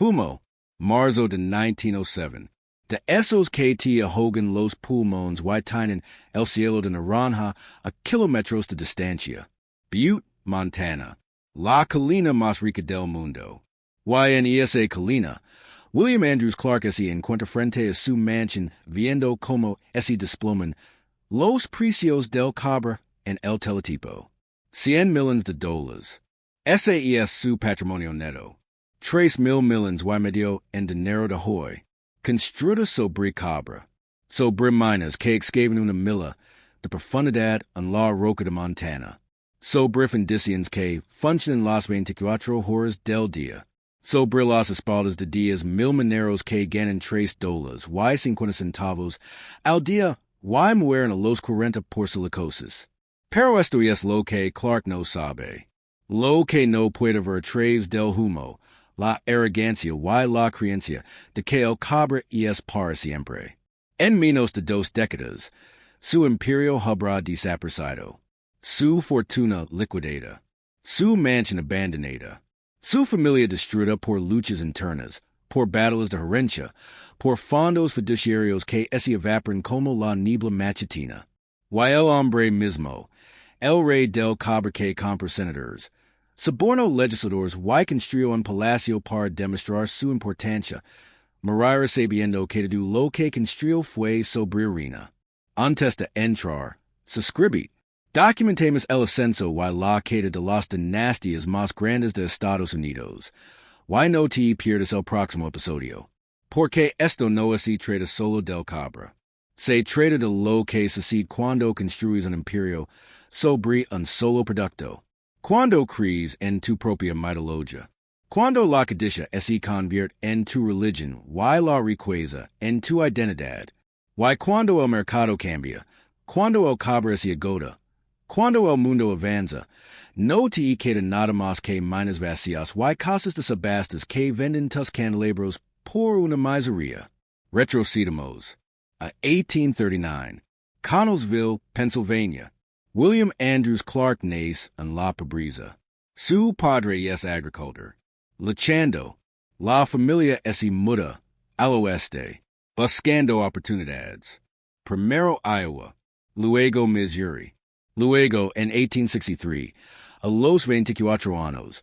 Humo, marzo de 1907. De esos que te ahogan los pulmones y tienen el cielo de naranja a kilómetros de distancia. Butte, Montana. La colina más rica del mundo. Y en esa colina, William Andrews Clark se encuentra frente a su mansión viendo como se desploman los precios del cobre en el teletipo. 100 millones de dólares. Ese es su patrimonio neto. 3,000 millones y medio en dinero de hoy. Construida sobre cobre. Sobre minas que excavan una milla de profundidad en la roca de Montana. Sobre fundiciones que funcionan las 24 horas del día. Sobre las espaldas de 10,000 mineros que ganan $3 y 50 centavos al día y mueren a los 40 por silicosis. Pero esto es lo que Clark no sabe. Lo que no puede ver a través del humo, la arrogancia y la creencia de que el cobre es para siempre. En menos de 2 décadas, su imperio habrá desaparecido. Su fortuna liquidada. Su mansión abandonada. Su familia destruida por luchas internas, por battles de herencia, por fondos fiduciarios que se evaporan como la niebla matutina. Y el hombre mismo, el rey del cobre que compra senadores, sobornó legisladores y construyó un palacio para demostrar su importancia, morir sabiendo que todo lo que construyó fue sobre arena. Antes de entrar, suscribid. Documentemos el ascenso y la caída de las dinastías más grandes de Estados Unidos. Y no te pierdas el próximo episodio. Porque esto no se trata solo del cobre. Se trata de lo que sucede cuando construyes un imperio sobre un solo producto. Cuando crees en tu propia mitología. Cuando la codicia se convierte en tu religión y la riqueza en tu identidad. Y cuando el mercado cambia. Cuando el cobre se agota. Cuando el mundo avanza, no te queda nada más que minas vacías y casas de subastas que venden tus candelabros por una miseria. Retrocedemos a 1839, Connellsville, Pennsylvania. William Andrews Clark nace en la pobreza. Su padre es agricultor. Luchando, la familia se muda al oeste, buscando oportunidades. Primero Iowa, luego Missouri. Luego, en 1863, a los 24 años,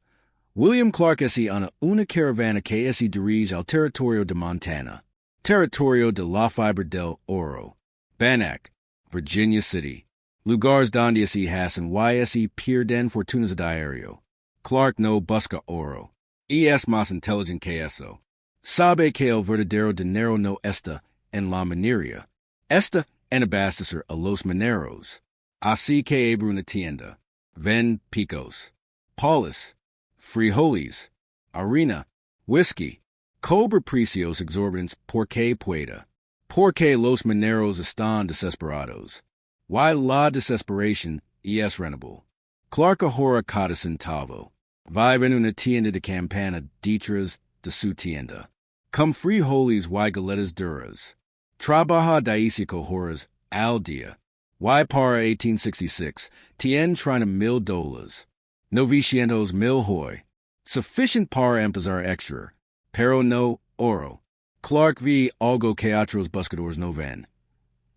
William Clark se una caravana que se dirige al territorio de Montana, territorio de la fibra del oro. Bannack, Virginia City, lugares donde se hacen y se pierden fortunas a diario. Clark no busca oro, y es más inteligente que eso. Sabe que el verdadero dinero no está en la minería, está en abastecer a los mineros. Así que abre una tienda, vende picos, palos, frijoles, harina, whisky, cobra precios exorbitantes porque pueda, porque los mineros están desesperados. Y la desesperación es renable. Clark ahora cada centavo. Vive en una tienda de campana detrás de su tienda. Con frijoles y galetas duras. Trabaja 15 horas al día. Y para 1866, tiene $30,000. 900,000 hoy. Sufficient para empezar extra, pero no oro. Clark ve algo que otros buscadores no ven.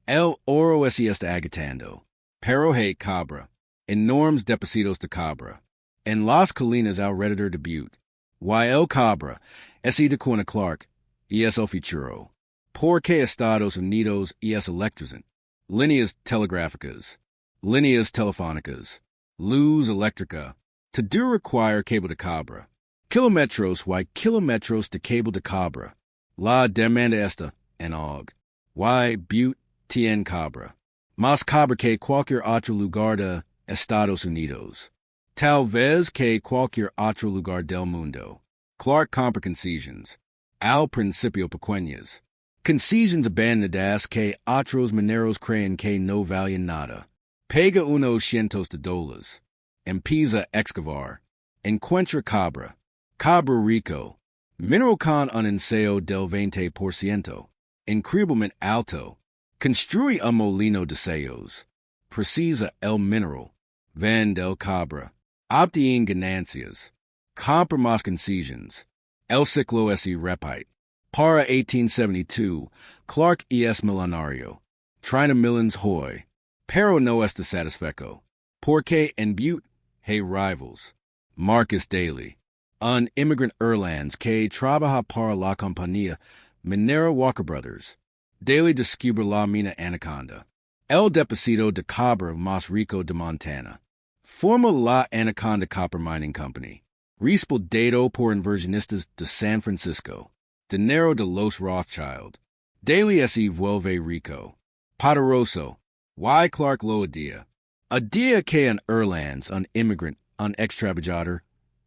El oro se está agotando, pero hay cobre, enormes depósitos de cobre, en las colinas alrededor de Butte. Y el cobre se de con Clark y es el futuro, porque Estados Unidos es electrizante. Líneas telegráficas, líneas telefónicas, luz eléctrica, todo require cable de cobre. Kilómetros y kilómetros de cable de cobre. La demanda está en aug. Y Butte tiene cobre. Más cobre que cualquier otro lugar de Estados Unidos. Tal vez que cualquier otro lugar del mundo. Clark compra concesiones. Al principio pequeñas. Concesiones abandonadas que otros mineros creen que no valen nada. Paga unos $100. Empieza a excavar. Encuentra cobre. Cobre rico. Mineral con un enseo del 20%. Increíblemente alto. Construye un molino de sellos. Precisa el mineral. Vende el cobre. Obtiene ganancias. Compra más concesiones. El Ciclo se repite. Para 1872, Clark es milenario. Trina millens hoy. Pero no está satisfecho. Porque en butte, hey rivals. Marcus Daly. Un immigrant Erlands que trabaja para la compañía Minera Walker Brothers. Daily descubre la mina Anaconda. El depósito de cobre más rico de Montana. Forma la Anaconda Copper Mining Company. Respaldado por inversionistas de San Francisco. Dinero de los Rothschild. Daily se vuelve rico. Poderoso. Y Clark lo odia. A día que en Erlands, un immigrant, un extravagante,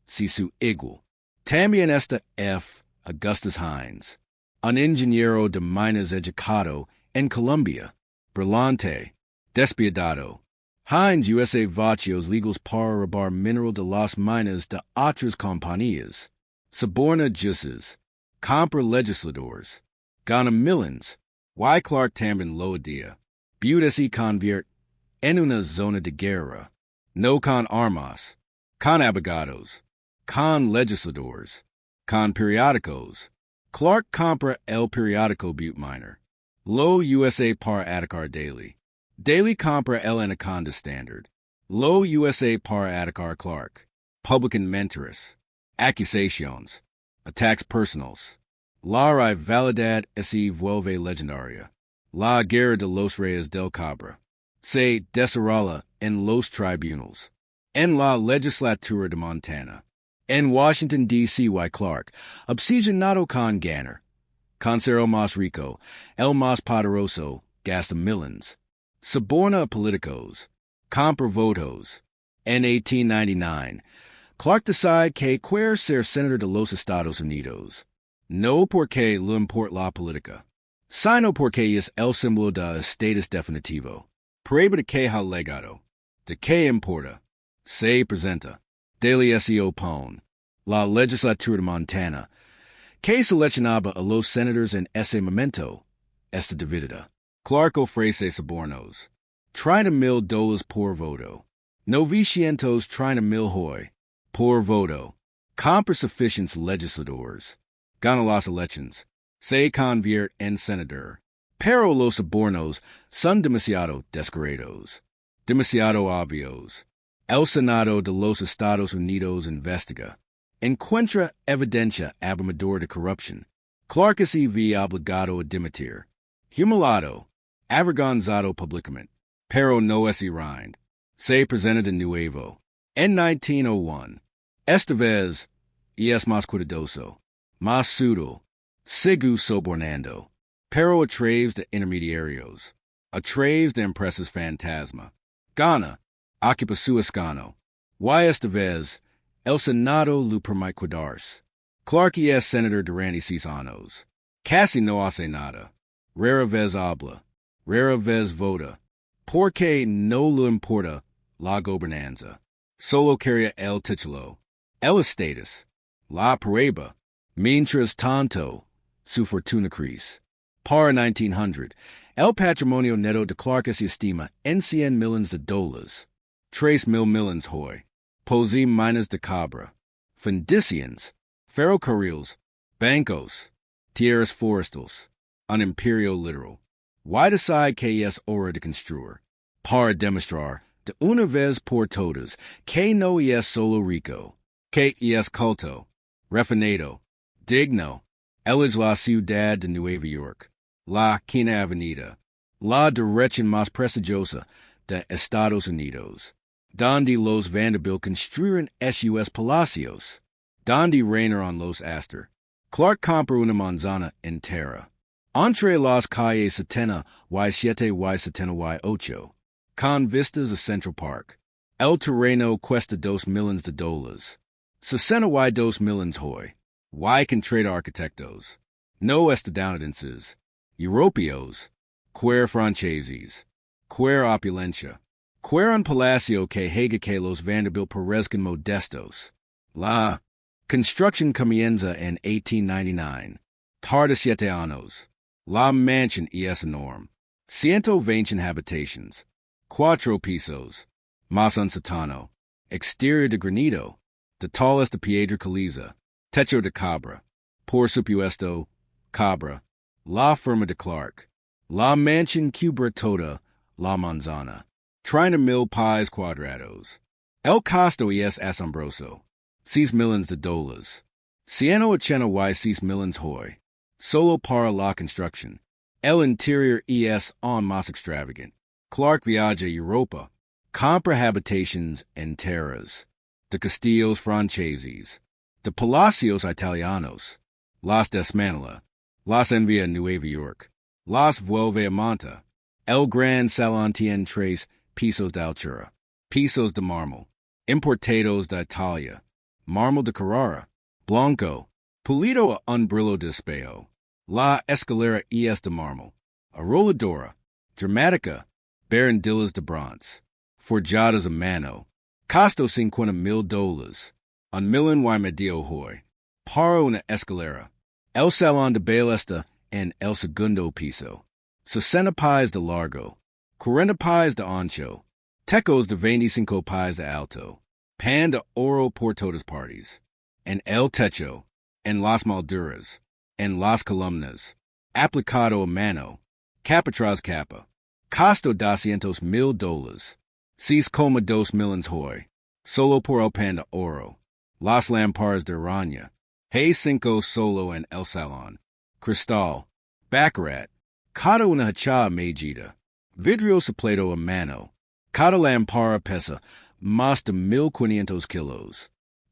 si su igual. También está F. Augustus Heinze. Un ingeniero de minas educado en Colombia. Brillante. Despiadado. Heinze USA vacíos legals para robar mineral de las minas de otras compañías. Soborna jueces. Compra legisladores. Gana millions. Y Clark también lo odia. Butte se convierte en una zona de guerra. No con armas. Con abogados. Con legisladores. Con periódicos. Clark compra el periódico Butte Miner. Lo USA para atacar Daly. Daly compra el Anaconda Standard. Lo USA para atacar Clark. Publican mentores. Accusations. Attacks personals. La rivalidad se vuelve legendaria. La guerra de los reyes del Cobre. Se desarrolla en los tribunals. En la legislatura de Montana. En Washington, D.C. Y Clark, obsesionado con ganar. Con ser el más rico, el más poderoso, gasta millions. Soborna a políticos. Compra votos. En 1899, Clark decide que quiere ser senador de los Estados Unidos. No porque le importa la política, sino porque es el símbolo de estatus definitivo. Prueba de que ha legado. De que importa. Se presenta. Daily se opone. La legislatura de Montana, que seleccionaba a los senadores en ese momento, está dividida. Clark ofrece sobornos. $30,000 por voto. 900 hoy. Por voto. Compra suficientes legisladores. Gana las elections. Se convierte en senador. Pero los sobornos son demasiado descarados. Demasiado obvios. El Senado de los Estados Unidos investiga. Encuentra evidencia abrumadora de corrupción. Clark se ve obligado a dimitir. Humillado. Avergonzado públicamente. Pero no se rinde. Se presenta de nuevo. En 1901. Esta vez, es más cuidadoso. Más sutil. Sigue sobornando. Pero a través de intermediarios. A través de empresas fantasma. Gana. Ocupa su escano. Y esta vez, el Senado lo permite cuidarse. Clark es senador durante 6 años. Casi no hace nada. Rara vez habla. Rara vez vota. Porque no le importa la gobernanza. Solo quería el título. El estatus. La prueba. Mientras tanto, su fortuna crece. Para 1900, el patrimonio neto de Clark se estima en $100 millones. 3,000 millions hoy. Posee minas de cobre. Fundiciones. Ferrocarriles. Bancos. Tierras forestales. Un imperio literal. Y decide que es hora de construir. Para demostrar, de una vez por todas, que no es solo rico. Que es culto. Refinado. Digno. Él es la ciudad de Nueva York. La quinta avenida. La dirección más prestigiosa de Estados Unidos. Donde los Vanderbilt construyeron sus palacios. Donde reinaron los Astor. Clark compra una manzana entera. Entre las calles 70 y 7 y 78. Con vistas a Central Park. El terreno cuesta $2 millones. 62 millones hoy. Y contrata arquitectos. No estadounidenses. Europeos. Quer franceses. Quer opulencia. Quer un palacio que haga que los Vanderbilt parezcan modestos. La construction comienza en 1899. Tarda 7 años. La mansion es enorme. 120 habitations. 4 pisos. Más un sótano. Exterior de granito. De tallest de piedra caliza. Techo de cobre. por supuesto, cabra, la firma de Clark, la mansion cubra toda, la manzana, trina mil pies cuadrados, el costo es asombroso, 6 millions de dólares, ciento ochenta y 6 millions hoy, solo para la construction, el interior es aún más extravagant, Clark viaja a Europa, compra habitations enteras, de castillos franceses, de palacios italianos, las desmantela, las envía a Nueva York, las vuelve a monta, el gran salón tiene 3 pisos de altura, pisos de mármol, importados de Italia, mármol de Carrara, blanco, pulido a un brillo de espejo, la escalera es de mármol, arrolladora, dramática, barandillas de bronce, forjadas a mano, costo $50,000, un millón y medio hoy, para una escalera, el salón de belleza en el segundo piso, 60 pies de largo, 40 pies de ancho, tecos de 25 pies de alto, pan de oro por todas partes, en el techo, en las molduras, en las columnas, aplicado a mano, capa tras capa, costo $200,000, 6,2 millions hoy, solo por el pan de oro, las lámparas de araña, hay 5 solo en el salón, cristal, baccarat, cada una hachada medida, vidrio suplado a mano, cada lámpara pesa más de 1,500 kilos,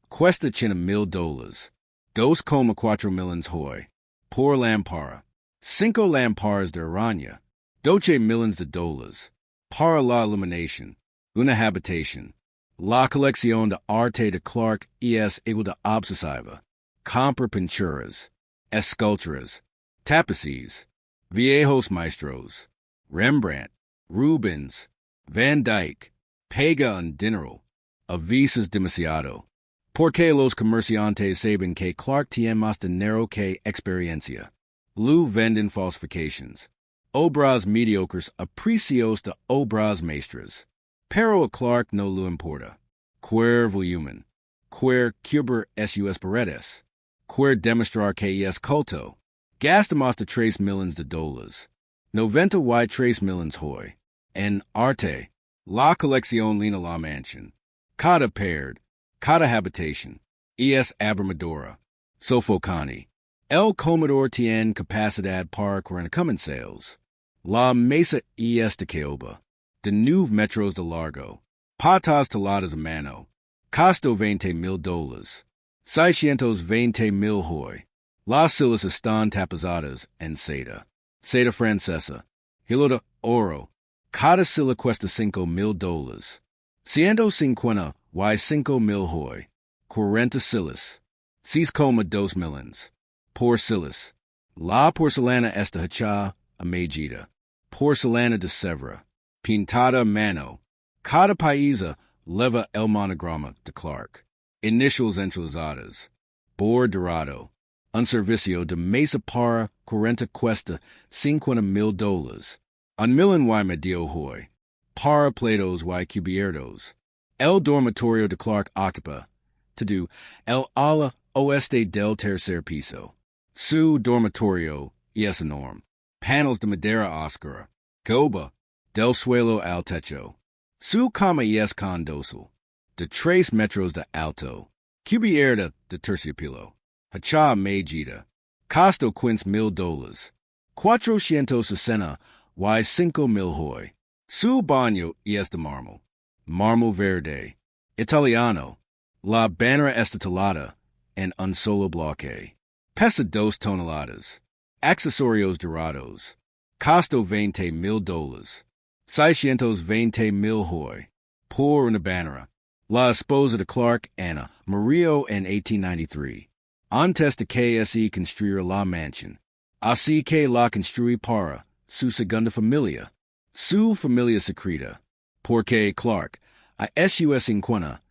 cuesta $80,000, 2,4 millions hoy, por lámpara, 5 lámparas de araña, 12 millions de dólares, para la iluminación, una habitación, la colección de arte de Clark es igual de obsesiva, compra pinturas, esculturas, tapices, viejos maestros, Rembrandt, Rubens, Van Dyck, pega un dinero, a veces demasiado, porque los comerciantes saben que Clark tiene más dinero que experiencia, lu venden falsifications, obras mediocres a precios de obras maestras, pero a Clark no lo importa, quer volumen, quer cubrir sus paredes, quer demostrar que es culto, gasta más de 3 millions de dólares, 93 millions hoy, en arte, la colección Lina la mansion, cada pared, cada habitación, es abrumadora, sofocante, el comedor tiene capacidad para 40 comensales, la mesa es de caoba, de 9 metros de largo, patas taladas a mano, costo $20,000, 620,000 hoy, las sillas están tapizadas en seda, seda francesa, hilo de oro, cada silla cuesta $5,000, 150 y 5,000 hoy, 40 sillas, 6,2 millions, por sillas, la porcelana está hecha a medida, porcelana de Sevres, pintada a mano, cada paisa leva el monograma de Clark, initials entrelazadas, bor dorado, un servicio de mesa para 40 cuesta $50,000, un millón y medio hoy, para platos y cubiertos, el dormitorio de Clark ocupa, to do, el ala oeste del tercer piso, su dormitorio es enorme, panels de madera oscura, caoba, del suelo al techo, su cama es con dosel, de 3 metros de alto, cubierta de terciopelo, hacha medida, costo $15,000, 460 y 5,000 hoy, su baño es de mármol, mármol verde, italiano, la banera está talada en un solo bloque, pesa 2 toneladas, accesorios dorados, costo $20,000, 620,000 hoy, por una banera, la esposa de Clark, Anna, murió en 1893, antes de que se construyera la mansión, así que la construí para su segunda familia, su familia secreta, porque Clark, a sus 50,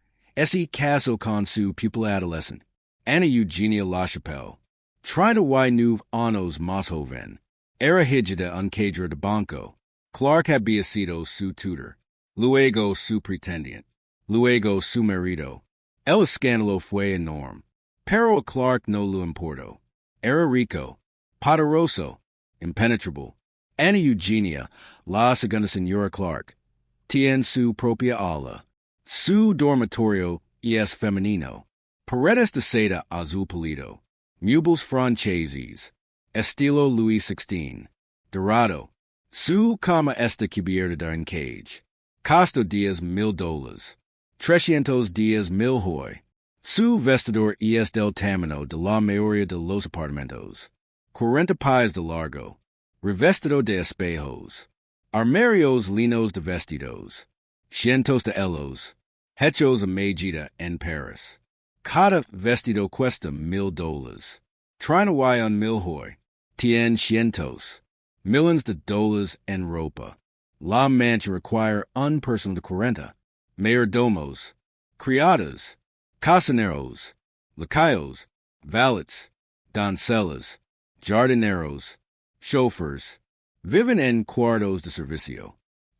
se casó con su pupila adolescente, Ana Eugenia LaChapelle, 39 años más joven, era hija de un cadre de banco, Clark había sido su tutor, luego su pretendiente, luego su marido. El escándalo fue enorme, pero a Clark no le importó. Era Rico, Poderoso, Impenetrable, Anna Eugenia, La Segunda Senora Clark, Tien su propia ala, Su dormitorio es femenino, Paredes de seda azul pálido, Muebles franceses, Estilo Louis XVI, Dorado, Su cama esta cubierta en cage, Costo días $1,000, 300 días $1,000 hoy, Su vestidor es del tamaño de la mayoría de los apartamentos, 40 pies de largo, revestido de espejos, armarios linos de vestidos, cientos de hilos, hechos a medida en Paris. Cada vestido cuesta $1,000. Trinahuay on $1,000 hoy, tien cientos, millions de dólares en ropa. La Mancha require un personal de 40, mayordomos, criadas, cocineros, lacayos, valets, doncellas, jardineros, chauffeurs, viven en cuartos de servicio,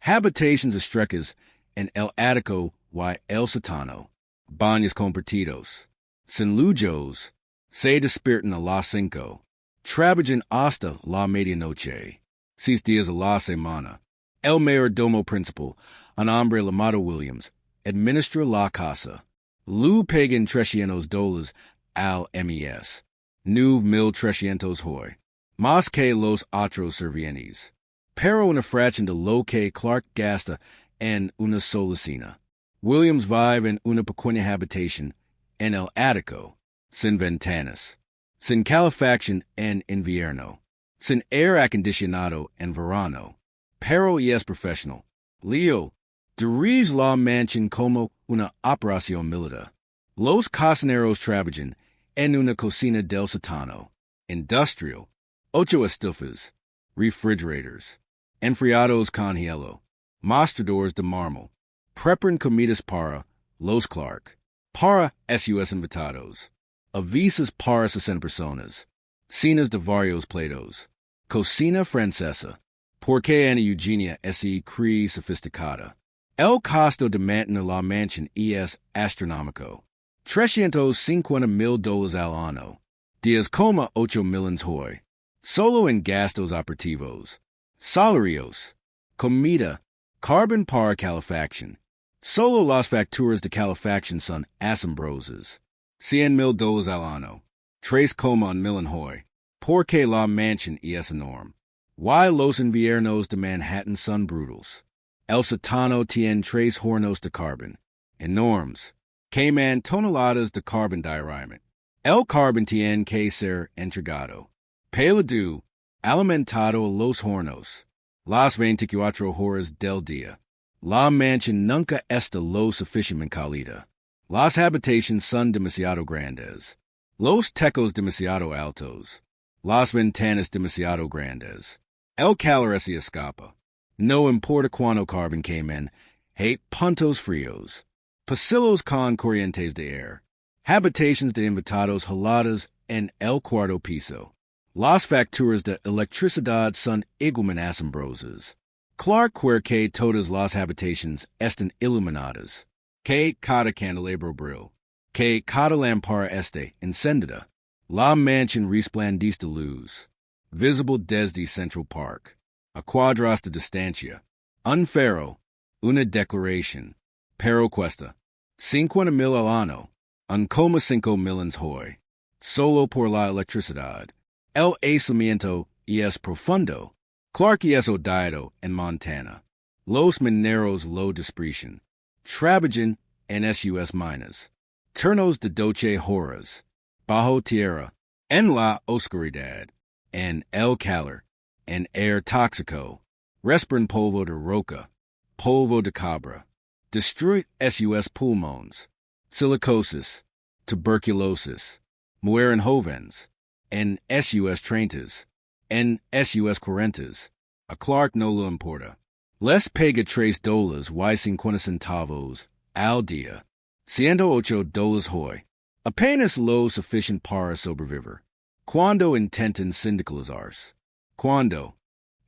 habitations estrechas en el ático y el sótano, baños compartidos, sin lujos, se despiertan a las 5, trabajan hasta la medianoche, 6 días a la semana. El mayordomo principal, un hombre llamado Williams, administra la casa. Lu pagan $300 al mes, nu 1,300 hoy, más que los otros servientes. Pero una fracción de lo que Clark gasta en una sola cena. Williams vive en una pequeña habitación en el ático, sin ventanas, sin calefacción en invierno, sin aire acondicionado en verano. Pero es profesional. Leo dirige la mansión como una operación militar. Los cocineros trabajan en una cocina del sótano. Industrial. 8 estufas. Refrigerators. Enfriados con hielo. Mostradores de mármol. Preparan comidas para los Clark. Para sus invitados. Avisas para 60 personas. Cenas de varios platos. Cocina francesa. Porque Ana Eugenia es cree sofisticada. El costo de mantener la mansión es astronómico. $350,000 al año. 10,8 millones hoy. Solo en gastos operativos. Salarios. Comida. Carbon para calefacción. Solo las facturas de calefacción son asombrosas. $100,000 al año. 3,1 millones hoy. Porque la mansión es enorme. Why los inviernos de Manhattan son brutales. El sótano tiene 3 hornos de carbón. Enormes. Queman toneladas de carbón diariamente. El carbón tiene que ser entregado. Pelado, alimentado a los hornos. Las 24 horas del día. La mansión nunca está lo suficientemente cálida. Las habitaciones son demasiado grandes. Los techos demasiado altos. Las ventanas demasiado grandes. El calor se escapa. No importa cuánto carbón quemen, hay puntos fríos. Pasillos con corrientes de aire. Habitaciones de invitados heladas en el cuarto piso. Las facturas de electricidad son igualmente asombrosas. Clark quiere que todas las habitaciones estén iluminadas. Que cada candelabro brille. Que cada lámpara esté encendida. La mansión resplandece de luz. Visible desde Central Park. A cuadras de distancia. Un faro. Una declaración. Pero cuesta. 50,000 al año. 1,5 millones hoy. Solo por la electricidad. El aislamiento es profundo. Clark es odiado en Montana. Los mineros lo desprecian. Trabajan en sus minas. Turnos de 12 horas. Bajo tierra. En la oscuridad. En el calor. En aire tóxico. Respiran polvo de roca. Polvo de cobre. Destruye sus pulmones. Silicosis. Tuberculosis. Mueren jóvenes. En sus 30s. En sus 40s. A Clark no lo importa. Les paga $3 y 50 centavos al día. $108 hoy. Apenas lo suficiente para sobrevivir. Cuando intentan sindicalizarse. Cuando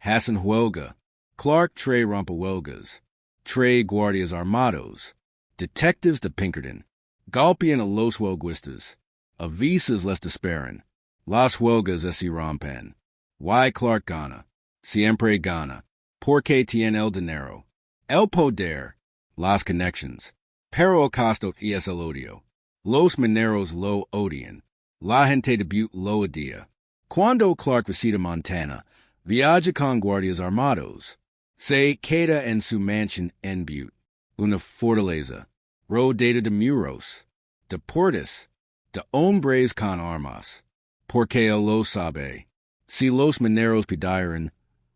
hacen huelga. Clark trae rompehuelgas. Trae guardias armados. Detectives de Pinkerton. Golpean a los huelguistas. Avisas les desesperan. Las huelgas ese rompen. Y Clark gana. Siempre gana. Porque tiene el dinero. El poder. Las connections. Pero el costo es el odio. Los mineros lo odian. La gente de Butte lo odia. Cuando Clark visita Montana, viaja con guardias armados. Se queda en su mansion en Butte, una fortaleza, rodeada de muros, de puertas, de hombres con armas. Porque él lo sabe. Si los mineros pidieran,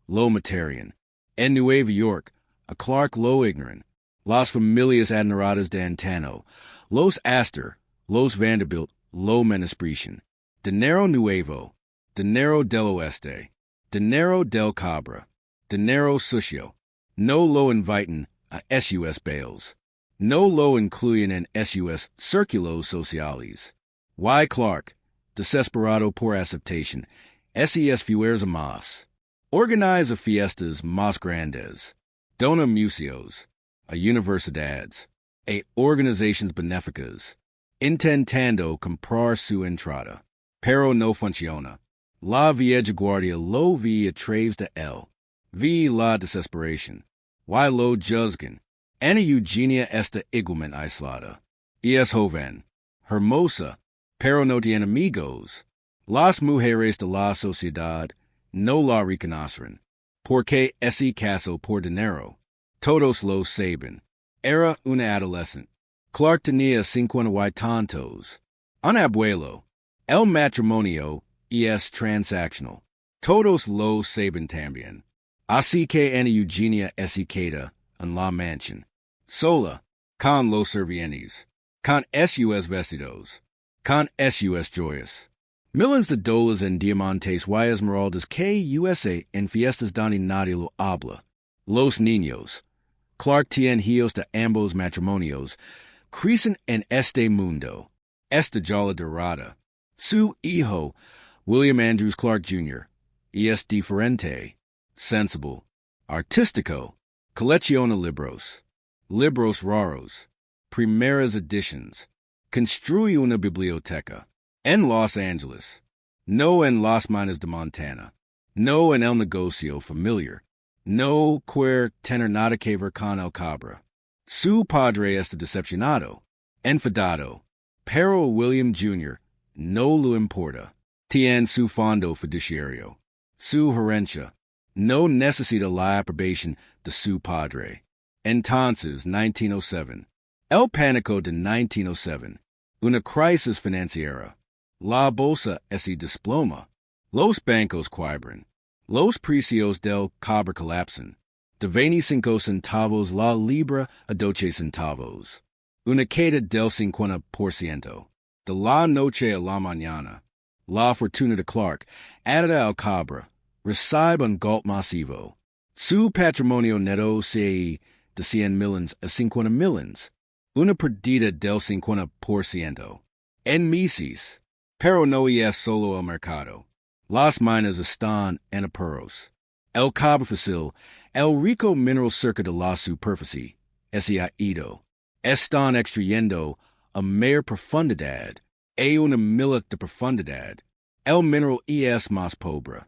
lo matarían. En Nueva York, a Clark lo ignoran. Las familias adineradas de Antano, los Astor, los Vanderbilt, lo menosprecian. Dinero nuevo, dinero del oeste, dinero del cobre, dinero sucio. No lo invitan a sus bales. No lo incluyen en sus círculos sociales. Y Clark, desesperado por aceptación, ses fuerzas más. Organiza fiestas más grandes. Dona museos, a universidades, a organizaciones benéficas, intentando comprar su entrada. Pero no funciona. La vieja guardia lo vi a través de él. Vi la desesperación. Y lo juzgan. Ana Eugenia está igualmente aislada. Es joven, hermosa, pero no tiene amigos. Las mujeres de la sociedad no la reconocen. Porque ese caso por dinero. Todos lo saben. Era una adolescente. Clark tenía 50 y tantos. Un abuelo. El matrimonio es transaccional. Todos lo saben también. Así que Ana Eugenia se queda en la mansión. Sola, con los servientes, con sus vestidos, con sus joyas. Millones de dólares en diamantes y esmeraldas que USA en fiestas donde nadie lo habla. Los niños. Clark tiene hijos de ambos matrimonios. Crecen en este mundo. Esta Edad Dorada. Su hijo, William Andrews Clark Jr., es diferente. Sensible. Artístico. Colecciona libros. Libros raros. Primeras editions. Construye una biblioteca. En Los Angeles. No en las minas de Montana. No en el negocio familiar. No quiere tener nada que ver con el cobre. Su padre está decepcionado. Enfadado. Pero William Jr. no le importa. Tiene su fondo fiduciario. Su herencia. No necesita la aprobación de su padre. Entonces, 1907. El pánico de 1907. Una crisis financiera. La bolsa se desploma. Los bancos quiebran. Los precios del cobre colapsan. De 25 centavos la libra a 12 centavos. Una queda del 50%. De la noche a la mañana. La fortuna de Clark, added al cobre, recibe un golpe masivo. Su patrimonio neto se de 100 millones a 50 millones. Una pérdida del 50%. En meses. Pero no es solo el mercado. Las minas están en apuros. El cobre fósil, el rico mineral cerca de la superficie, se ha ido. Están extrayendo a mayor profundidad, a una milla de profundidad. El mineral es más pobre.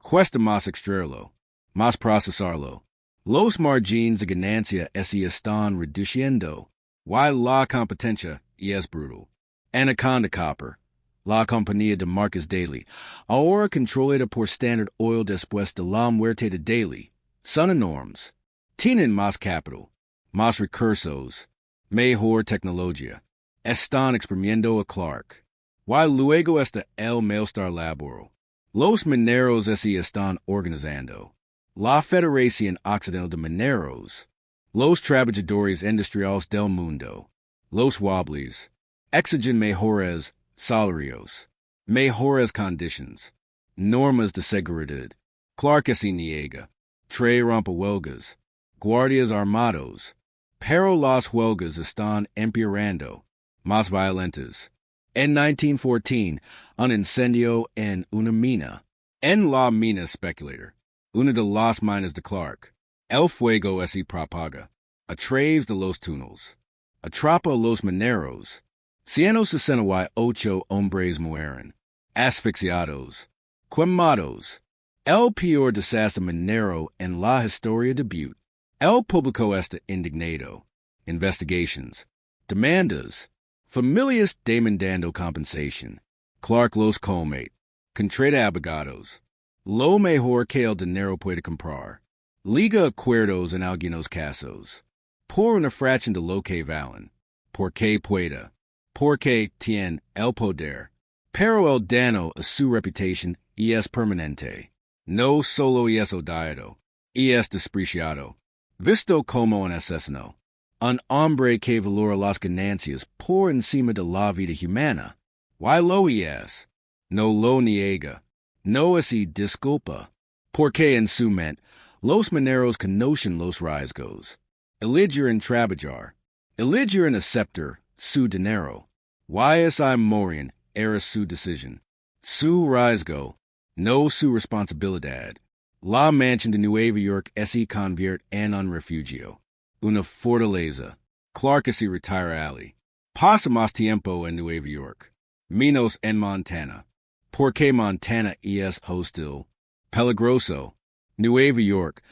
Cuesta más extraerlo, más procesarlo. Los márgenes de ganancia se están reduciendo. Y la competencia es brutal. Anaconda Copper, la compañía de Marcus Daly, ahora controlada por Standard Oil después de la muerte de Daly, son enormes. Tienen más capital, más recursos, mejor tecnología. Están exprimiendo a Clark. Y luego está el malestar laboral. Los mineros se están organizando. La Federación Occidental de Mineros. Los trabajadores industriales del mundo. Los wobblies. Exigen mejores salarios. Mejores conditions. Normas de seguridad. Clark se niega. Trae rompehuelgas. Guardias armados. Pero las huelgas están empeorando. Más violentas. En 1914, un incendio en una mina. En la mina Speculator, una de las minas de Clark. El fuego se propaga. A través de los túneles. Atrapa a los mineros. 168 hombres mueren. asfixiados, quemados, el peor desastre minero en la historia de Butte, el público está indignado, investigations, demandas, familias demandando compensación, Clark los colmate, contrata abogados, lo mejor que el dinero puede comprar, liga acuerdos en algunos casos, por una fracción de lo que valen, porque pueda, porque tiene el poder, pero el daño a su reputación es permanente, no solo es odiado, es despreciado, visto como un asesino, un hombre que valora las ganancias por encima de la vida humana. Why lo es? No lo niega. No así disculpa. Porque en su mente, los mineros conocen los riesgos. Eliger en trabajar. Eliger en aceptar su dinero. Why es morían era su decisión. Su riesgo, no su responsabilidad. La mansión de Nueva York se convierte en un refugio. Una fortaleza. Clark se retira allí. Pasa más tiempo en Nueva York. Menos en Montana. Porque Montana es hostil. Peligroso. Nueva York,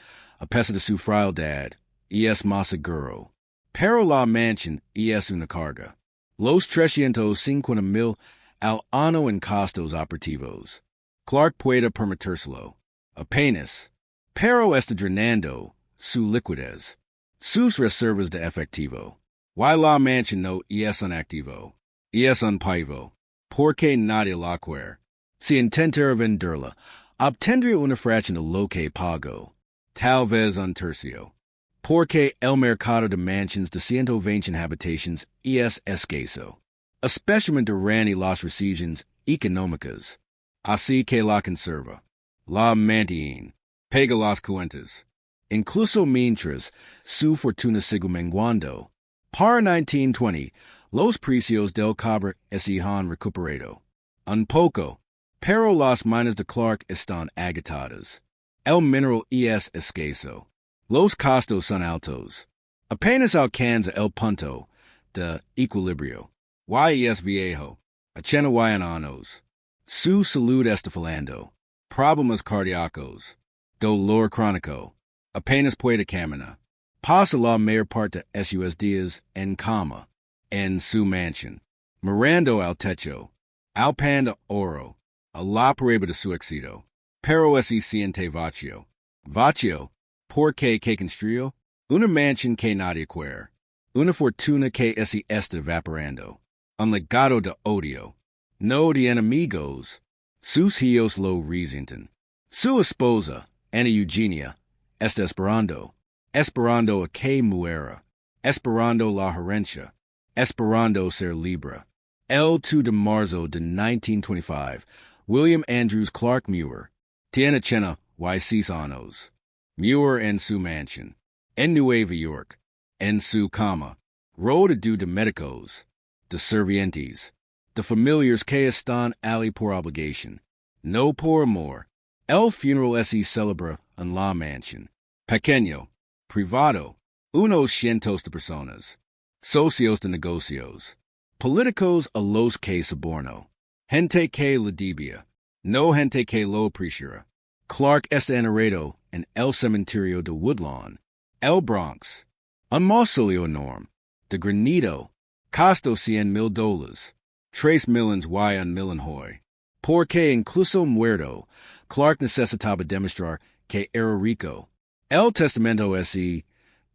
a pesar de su frialdad, es más seguro. Pero la mansión es una carga. Los 350,000 al año en costos operativos. Clark puede permitírselo. Apenas. Pero está drenando su liquidez. Sus reservas de efectivo. Why la mansión no es un activo. Es un paivo. Porque nadie la quiere. Si intentara venderla, obtendría una fracción de lo que pago. Tal vez un tercio. Porque el mercado de mansiones de 120 habitaciones es escaso. Especialmente durante las recesiones económicas. Así que la conserva. La mantiene. Paga las cuentas. Incluso mientras su fortuna sigue menguando. Para 1920, los precios del cobre se han recuperado. Un poco, pero las minas de Clark están agotadas. El mineral es escaso. Los costos son altos. Apenas alcanza el punto de equilibrio. Y es viejo. 81 años. Su salud está fallando. Problemas cardíacos. Dolor crónico. Apenas puede caminar. Pasa la mayor parte de sus días en cama. En su mansión. Mirando al techo. Al pan de oro. A la prueba de su éxito. Pero se siente vacío. Vacío. Porque que construyó una mansión que nadie quiere. Una fortuna que se está evaporando. Un legado de odio. No de enemigos. Sus hijos lo resienten. Su esposa, Ana Eugenia, está esperando. Esperando a que muera. Esperando la herencia. Esperando ser libre. El 2 de marzo de 1925, William Andrews Clark Muir, tiene 86 años. Muir en su mansión, en Nueva York, en su cama, rodeado de médicos, de sirvientes, de familiares que están allí por obligación, no por amor. El funeral se celebra en la mansión. Pequeño, privado, unos cientos de personas, socios de negocios, políticos a los que soborno, gente que lo debía, no gente que lo apreciara. Clark está enterrado en el cementerio de Woodlawn, el Bronx. Un mausoleo enorme, de granito, costó $100,000, $3 million y $1 million hoy. Porque incluso muerto, Clark necesitaba demostrar que era rico. El testamento se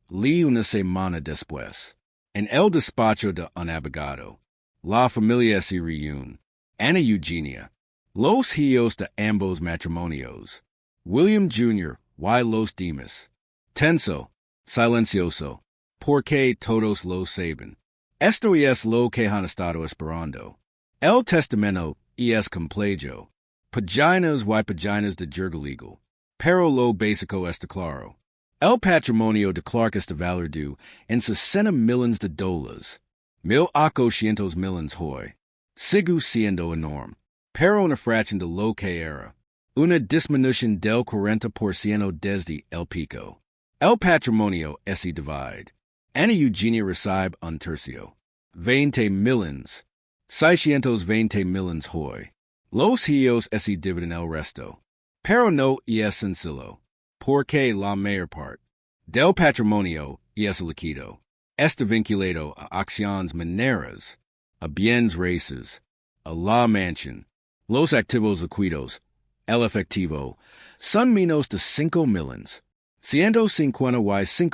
lee una semana después. En el despacho de un abogado, la familia se reúne. Ana Eugenia, los hijos de ambos matrimonios, William Jr. y los demás. Tenso, silencioso, porque todos lo saben. Esto es lo que han estado esperando. El testamento es complejo. Paginas y paginas de jerga legal. Pero lo básico está claro. El patrimonio de Clark está valuado en $60 millones, $1,800 millones hoy. Sigue siendo enorme, pero una fracción de lo que era. Una disminución del 40% desde el pico. El patrimonio se divide. Ana Eugenia recibe un tercio. $20 millones. $620 millones hoy. Los Hios ese dividend el resto. Pero no es sencillo. Porque la mayor parte del patrimonio es líquido. Está vinculado a acciones mineras, a bienes raíces, a la mansión, los activos liquidos, el efectivo, son menos de 5 millones. 150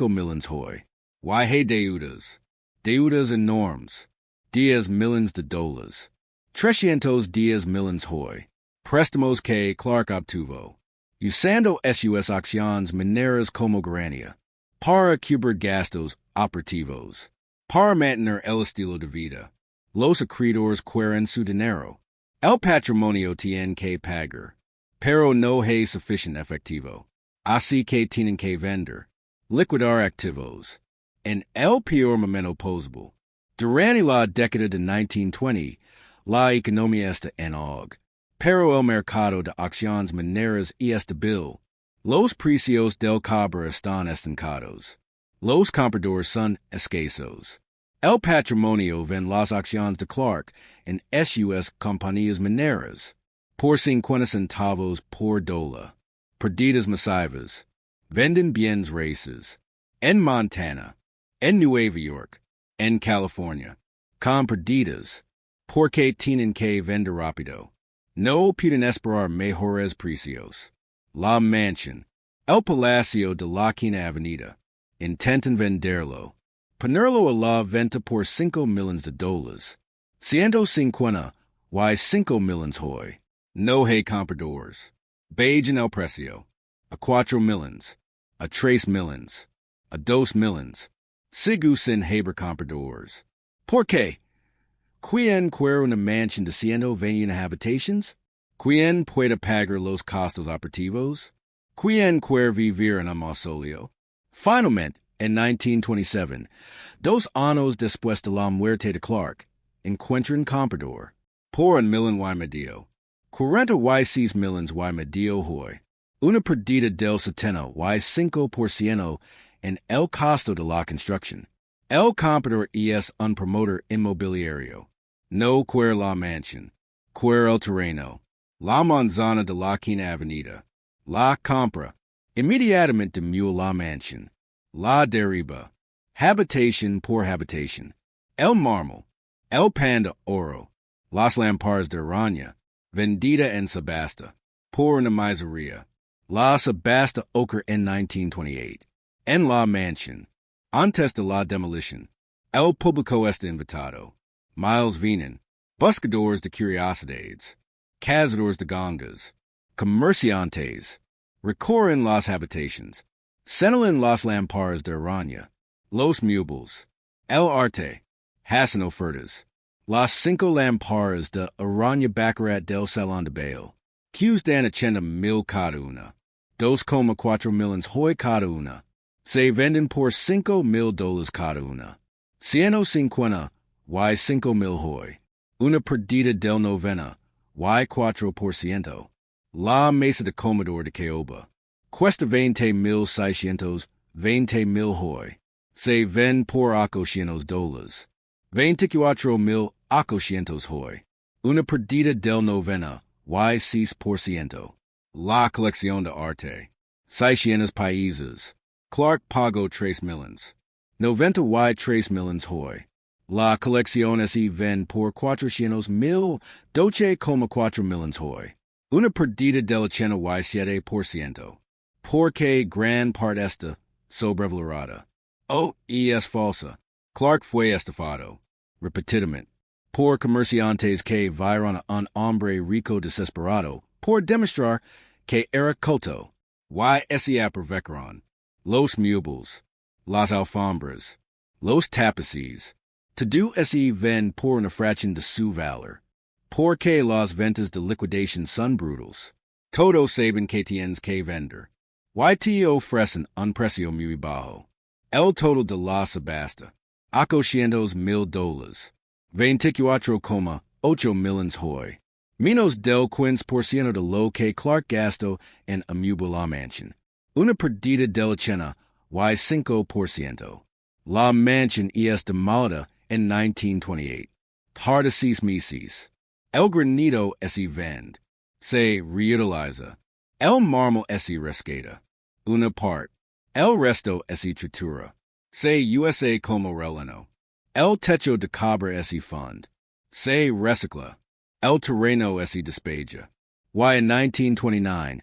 millones hoy. Hay deudas. Deudas enormes. 10 millones de dólares. 310 millones hoy. Préstamos que Clark obtuvo. Usando sus acciones mineras como garantía. Para cubrir gastos operativos. Para mantener el estilo de vida. Los acreedores quieren su dinero. El patrimonio tiene que pagar. Pero no hay suficiente efectivo. Así que tienen que vender. Liquidar activos. En el peor momento posible. Durante la década de 1920, la economía está en auge. Pero el mercado de acciones mineras es débil. Los precios del cobre están estancados. Los compradores son escasos. El patrimonio vende las acciones de Clark en sus compañías mineras. Por 50 centavos por dólar. Perdidas masivas. Venden bienes raíces. En Montana. En Nueva York. En California. Con perdidas. Porque tienen que vender rápido. No pueden esperar mejores precios. La mansión. El palacio de la quinta avenida. Intentan venderlo. Ponerlo a la venta por 5 millones de dólares. 150 y 5 millones hoy. No hay compradores. Bajan el precio. A 4 millones. A 3 millones. A 2 millones. Sigu sin haber compradores. ¿Por qué? ¿Quién quiere una mansión de 121 habitations? ¿Quién puede pagar los costos operativos? ¿Quién quiere vivir en un mausoleo? Finalmente, en 1927, 2 años después de la muerte de Clark, encuentran comprador. Por 1,5 millones. 46 millones y medio hoy. Una pérdida del 75% en el costo de la construcción. El comprador es un promotor inmobiliario. No quiere la mansión. Quiere el terreno. La manzana de la quinta avenida. La compra. Inmediatamente mula la mansión. La derriba. Habitación por habitación. El mármol. El pan de oro. Las lámparas de araña. Vendida en subasta. Por una miseria. La subasta ocurre en 1928. En la mansión. Antes de la demolición. El público está invitado. Miles vienen. Buscadores de curiosidades. Cazadores de gangas. Comerciantes. Recorren las habitaciones. Señalan las lámparas de araña. Los muebles. El arte. Hacen ofertas. Las 5 lámparas de araña baccarat del salón de baile. Qs dan 80,000 cada una. 2,4 millones hoy cada una. Se venden por 5,000 dólares cada una. 150 y 5,000 hoy. Una pérdida del 90 y 4%. La mesa de comedor de caoba. Cuesta 20,620,000 hoy. Se vende por 800 dólares. 24,800 hoy. Una pérdida del 90 y 6%. La colección de arte. 600 países. Clark pagó 3 millones. 90 y 3 millones hoy. La colección se vende por 400,000, 12,4 millones hoy. Una pérdida del 87%. Porque gran parte está sobrevalorada. O es falsa. Clark fue estafado. Repetidamente. Por comerciantes que vieron a un hombre rico desesperado. Por demostrar que era culto. Y se aprovecharon. Los muebles. Las alfombras. Los tapices. Todo se vende por una fracción de su valor. Porque las ventas de liquidación son brutales. Todos saben que tienes que vender. Y te ofrecen un precio muy bajo. El total de la subasta. 800,000 dólares. 24,8 millones hoy. Menos del 15% de lo que Clark gastó en amueblar la mansión. Una pérdida del 85%. La mansión es demolida en 1928. Tarda 6 meses. El granito se vende, se reutiliza. El mármol se rescata. Una parte. El resto se tritura. Se usa como releno. El techo de cobre se fund. Se recicla. El terreno se despeja. Why in 1929,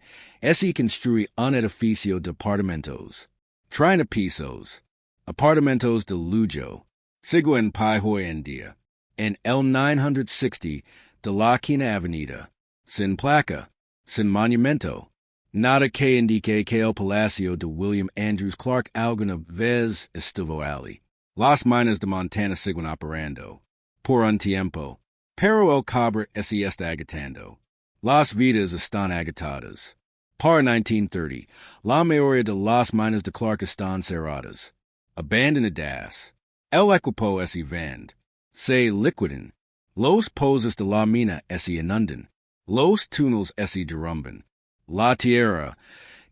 se construye un edificio de apartamentos. 30 pisos. Apartamentos de lujo. Sigo en pie hoy en día. En el 960 de la Quina Avenida. Sin placa. Sin monumento. Nada que indique que el palacio de William Andrews Clark alguna vez estuvo allí. Las minas de Montana siguen operando. Por un tiempo. Pero el cobre se está agotando. Las vidas están agotadas. Para 1930, la mayoría de las minas de Clark están cerradas. Abandonadas. El equipo se vende. Se liquidan. Los pozos de la mina se inundan. Los túneles se derrumban. La tierra,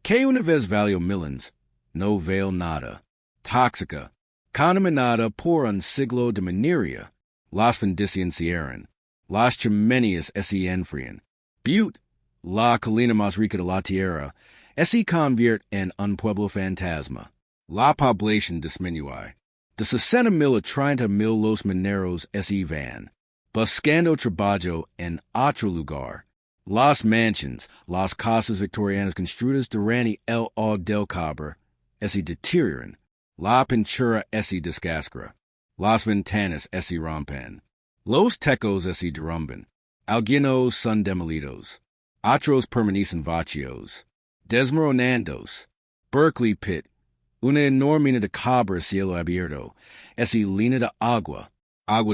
que una vez valió millones, no vale nada. Tóxica. Contaminada por un siglo de minería. Las fundiciones cierran. Las chimeneas se enfrían. Butte, la colina más rica de la tierra, se convierte en un pueblo fantasma. La población disminuye. De 60,000 a 30,000 los mineros se van, buscando trabajo en otro lugar. Las mansions, las casas victorianas construidas durante el del cobre, se deterioran. La pintura se descascara. Las ventanas se rompen. Los techos se derrumban. Algunos son demolidos. Otros permanecen vacíos. Desmoronandos. Berkeley Pit, una enorme mina de cobre a cielo abierto, se llena de agua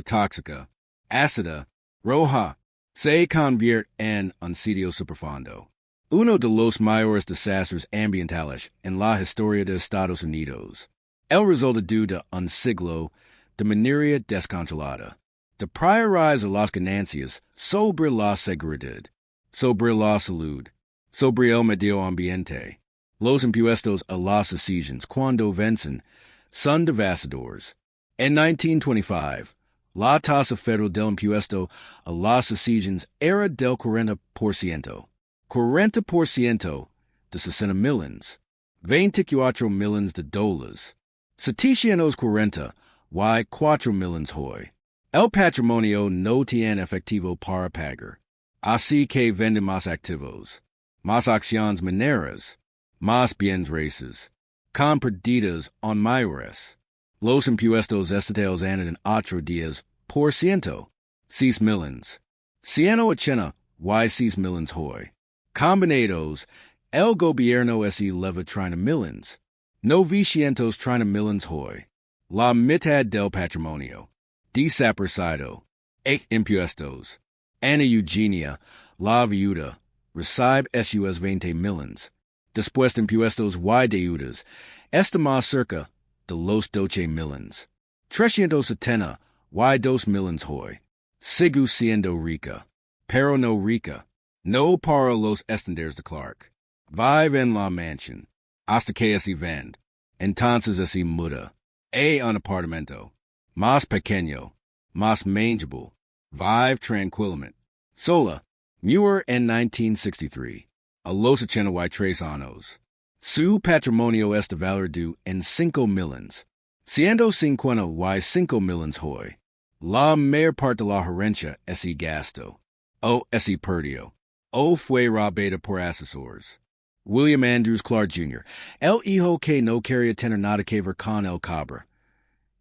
tóxica, ácida, roja, se convierte en un sitio superfondo. Uno de los mayores desastres ambientales en la historia de Estados Unidos. El resultado de un siglo de minería descontrolada. De priorizar las ganancias sobre la seguridad, sobre la salud, sobre el medio ambiente. Los impuestos a las sucesiones cuando vencen son devastadores. En 1925, la tasa federal del impuesto a las sucesiones era del 40%. 40% de 60 millones. 24 millones de dólares. 740 y 4 millones hoy. El patrimonio no tiene efectivo para pagar. Así que vende más activos, más acciones mineras, más bienes raíces, con pérdidas aún mayores. Los impuestos estatales andan en 8 días por ciento, 6 millones. 180 y 6 millones hoy. Combinados, el gobierno se eleva 30 millones. 930 millones hoy. La mitad del patrimonio. Desaparecido. 8 impuestos. Ana Eugenia, la viuda, recibe sus 20 millones. Después de impuestos y deudas, está más cerca de los 12 millones. 370 y 2 millones hoy. Sigue siendo rica, pero no rica. No para los estandards de Clark. Vive en la mansión, hasta que se vende. Entonces se muda. Un apartamento. Más pequeño, más manageable, vive tranquilamente. Sola, muere en 1963, a los 83 años. Su patrimonio está valorado en 5 millones, 150 y 5 millones hoy. La mayor parte de la herencia se gastó, o se perdió, o fue robada por asesores. William Andrews Clark Jr., el hijo que no quería tener nada que ver con el cobre.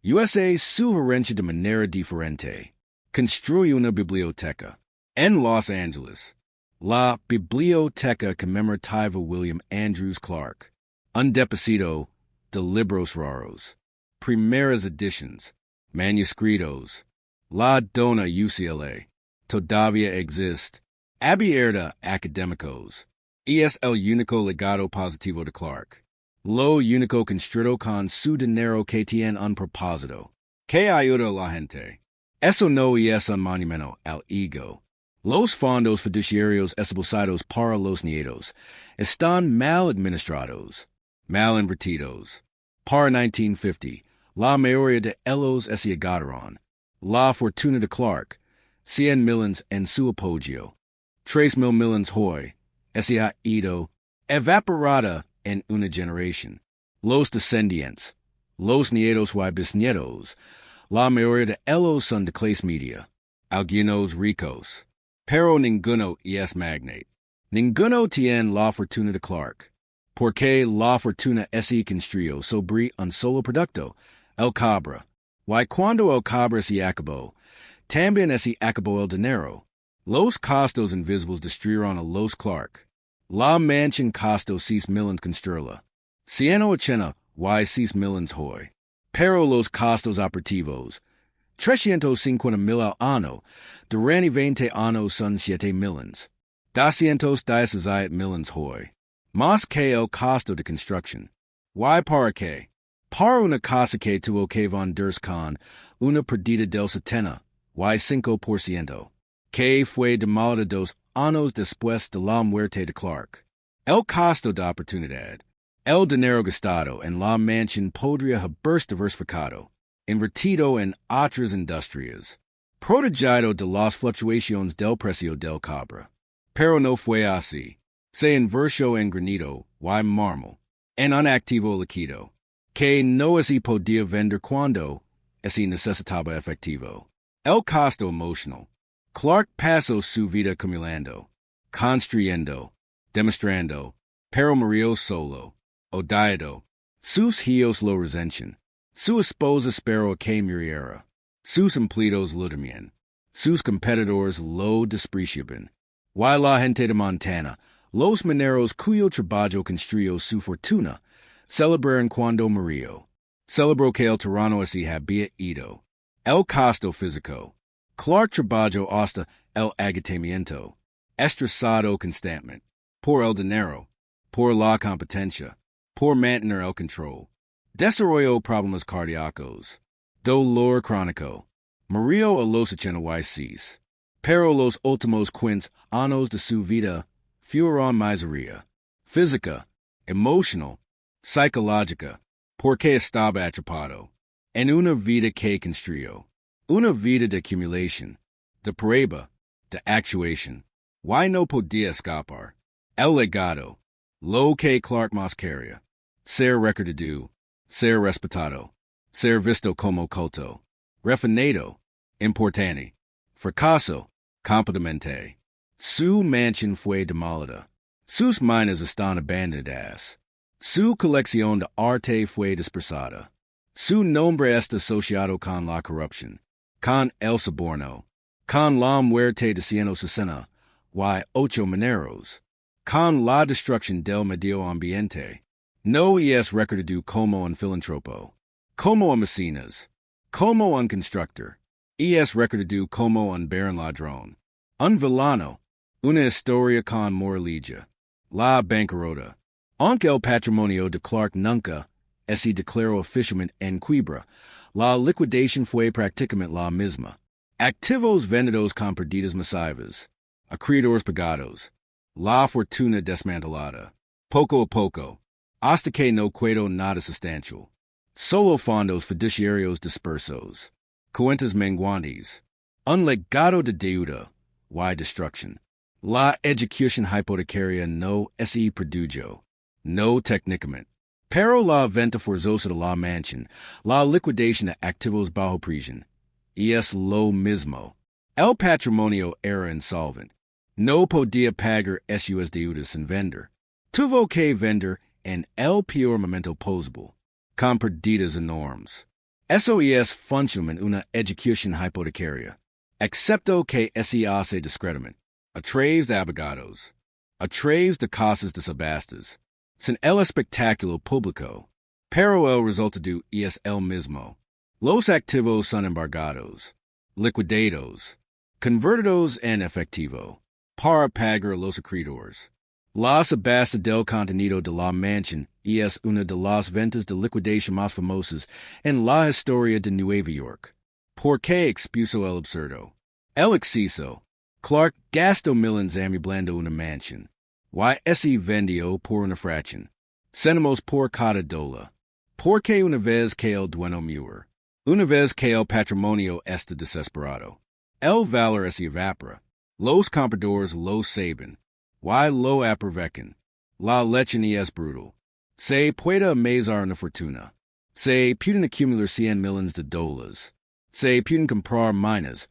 USA su herencia de manera diferente. Construye una biblioteca. En Los Angeles, la Biblioteca Conmemorativa William Andrews Clark. Un depósito de libros raros. Primeras ediciones. Manuscritos. La dona UCLA. Todavía existe. Abierta académicos. Es el único legado positivo de Clark. Lo único construido con su dinero que tiene un propósito. Que ayuda a la gente. Eso no es un monumento al ego. Los fondos fiduciarios estabocidos para los nietos están mal administrados, mal invertidos. Para 1950, la mayoría de ellos se agotaron. La fortuna de Clark cien millons en su apogeo, tres mil millons hoy, ese ha ido evaporada en una generación. Los descendientes, los nietos y bisnietos, la mayoría de ellos son de clase media, algunos ricos, pero ninguno es magnate. Ninguno tiene la fortuna de Clark, porque la fortuna es construido sobre un solo producto, el cobre. Y cuando el cobre se acabó, también se acabó el dinero. Los costos invisibles destruyeron a los Clark. La mansion costó 6 millones construirla. 180 y 6 millones hoy. Pero los costos operativos, 350,000 al año, durante 20 años son 7 millones. 217 millones hoy. Más que el costo de construcción. ¿Y para qué? Para una casa que tuvo que venderse con una pérdida del 70 y 5%, que fue demolida 2 años después de la muerte de Clark. El costo de oportunidad. El dinero gastado en la mansión podría haberse diversificado, invertido en otras industrias, protegido de las fluctuaciones del precio del cobre. Pero no fue así. Se invirtió en granito y mármol, en un activo líquido, que no se podía vender cuando se necesitaba efectivo. El costo emocional. Clark pasó su vida acumulando, construyendo, demostrando, pero murió solo, odiado. Sus hijos lo resentían. Su esposa esperó que muriera. Sus empleados lo temían. Sus competidores lo despreciaban. Y la gente de Montana, los mineros cuyo trabajo construyó su fortuna, celebraron cuando murió. Celebró que el tirano se había ido. El costo físico. Clark trabajó hasta el agotamiento, estresado constantemente, por el dinero, por la competencia, por mantener el control. Desarrolló problemas cardíacos, dolor crónico, murió a los 86. Pero los últimos 15 años de su vida fueron miseria, física, emocional, psicológica, porque estaba atrapado en una vida que construyó, una vida de acumulación, de prueba, de actuación. Y no podía escapar. El legado, lo que Clark más quería, ser recordado, ser respetado, ser visto como culto, refinado, importante. Fracaso, completamente. Su mansión fue demolida. Sus minas están abandonadas. Su colección de arte fue dispersada. Su nombre está asociado con la corrupción, con el soborno, con la muerte de 160 y 8 mineros, con la destrucción del medio ambiente. No es recordado como un filantropo, como un mecenas, como un constructor. Es recordado como un barón ladrón, un villano, una historia con moralidad, la bancarrota. Aunque el patrimonio de Clark nunca se declaró oficialmente en quiebra, la liquidación fue prácticamente la misma. Activos vendidos con pérdidas masivas, acreedores pagados, la fortuna desmantelada, poco a poco, hasta que no quedó nada sustancial. Solo fondos fiduciarios dispersos. Cuentas menguantes, un legado de deuda y destrucción. La ejecución hipotecaria no se produjo, no técnicamente. Pero la venta forzosa de la mansión, la liquidación de activos bajo prisión, es lo mismo. El patrimonio era insolvente. No podía pagar sus deudas sin vender. Tuvo que vender en el peor momento posible, con pérdidas enormes. Eso es funcionalmente una ejecución hipotecaria, excepto que se hace discretamente, a través de abogados, a través de casas de subastas, sin el espectáculo público, pero el resultado es el mismo. Los activos son embargados, liquidados, convertidos en efectivo, para pagar a los acreedores. La subasta del contenido de la mansión es una de las ventas de liquidación más famosas en la historia de Nueva York. ¿Por qué expuso el absurdo? El exceso. Clark gastó millones amueblando una mansión. Y vendió por una fracción. Céntimos por cada $1. Porque una vez que el dueño muere, una vez que el patrimonio está desesperado, El valor esse evapora. Los compradores lo saben. Y lo aprovechen. La lechen y es brutal. Se puede amazar una fortuna. Se pueden acumular 100 millones de dólares. Se pueden comprar minas.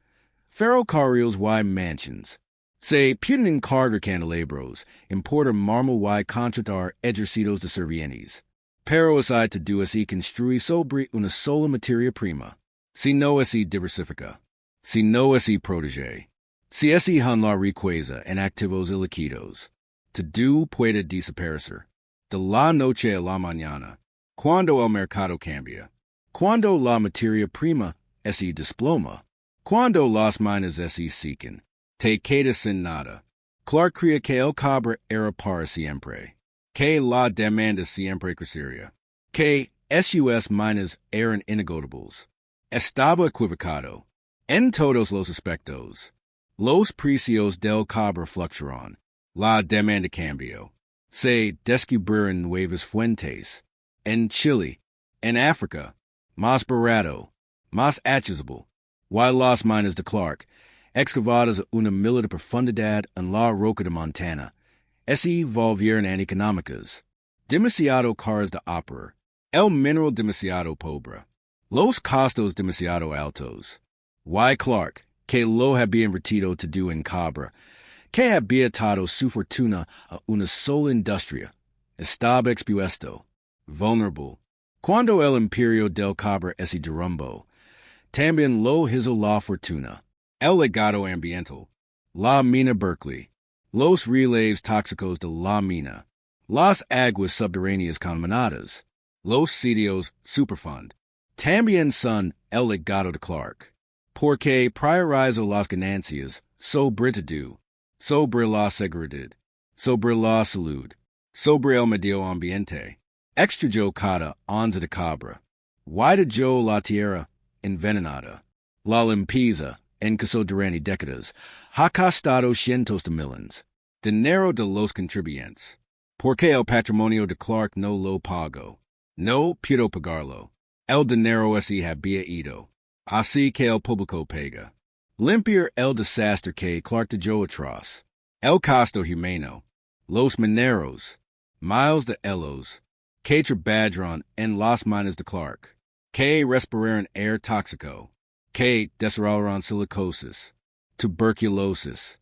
Ferrocarriles y mansions. Se pueden encargar candelabros. Importar mármol y contratar ejercitos de servientes. Pero así todo así construir sobre una sola materia prima. Si no así diversifica. Si no así protege. Si así han la riqueza en activos ilíquidos. Todo puede desaparecer. De la noche a la mañana. Cuando el mercado cambia. Cuando la materia prima así desploma. Cuando las minas así sequen. Te quedas sin nada. Clark crea que el cobre era para siempre. Que la demanda siempre crecería. Que sus minas eran inagotables. Estaba equivocado. En todos los aspectos. Los precios del cobre fluctuaron. La demanda cambió. Se descubrieron nuevas fuentes. En Chile, en África, más barato, más accesible. Y las minas de Clark, excavadas a una milla de profundidad en la roca de Montana, se volvieron aneconómicas. Demasiado caras de operar. El mineral demasiado pobre. Los costos demasiado altos. Y Clark, que lo había invertido todo en cobre, que había dado su fortuna a una sola industria, estaba expuesto, vulnerable. Cuando el imperio del cobre se derrumbó, también lo hizo la fortuna, el legado ambiental, la mina Berkeley, los relieves tóxicos de la mina, las aguas subterráneas contaminadas, los sitios Superfund, también son el legado de Clark, porque priorizo las ganancias sobre todo, sobre la seguridad, sobre la salud, sobre el medio ambiente. Extrayó cada onza de cobre. Yo la tierra envenenada. La limpieza en caso durante décadas ha costado cientos de millones. Dinero de los contribuyentes. Porque el patrimonio de Clark no lo pagó. No pudo pagarlo. El dinero ese había ido. Así que el público paga. Limpiar el desastre que Clark dejó atrás. El costo humano. Los mineros. Miles de elos. Que trabajaron en las minas de Clark. Que respiraron air tóxico. Que desarrollaron silicosis. Tuberculosis.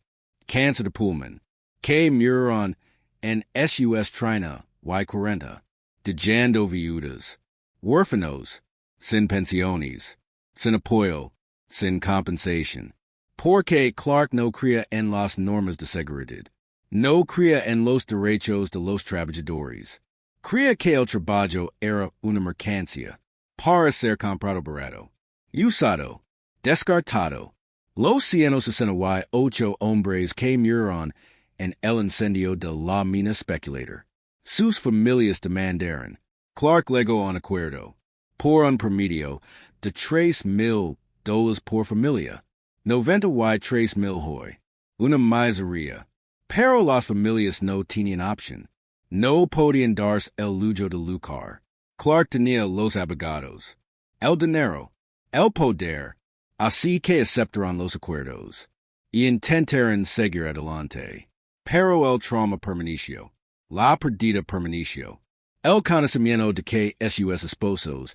Cáncer de pulmón. Que murieron en sus 30 y 40. Dejando viudas. Huérfanos. Sin pensiones. Sin apoyo. Sin compensación. Porque Clark no crea en las normas de seguridad. No crea en los derechos de los trabajadores. Crea que el trabajo era una mercancía. Para ser comprado barato. Usado. Descartado. Los 168 hombres que murieron en el incendio de la mina Speculator. Sus familias demandaron. Clark legó un acuerdo. Por un promedio de $3,000 por familia. 93,000 hoy. Una miseria. Pero las familias no tenían opción. No podían darse el lujo de lucrar. Clark tenía los abogados. El dinero. El poder. Así que aceptaron los acuerdos. Y intentaron seguir adelante. Pero el trauma permaneció. La pérdida permaneció. El conocimiento de que sus esposos,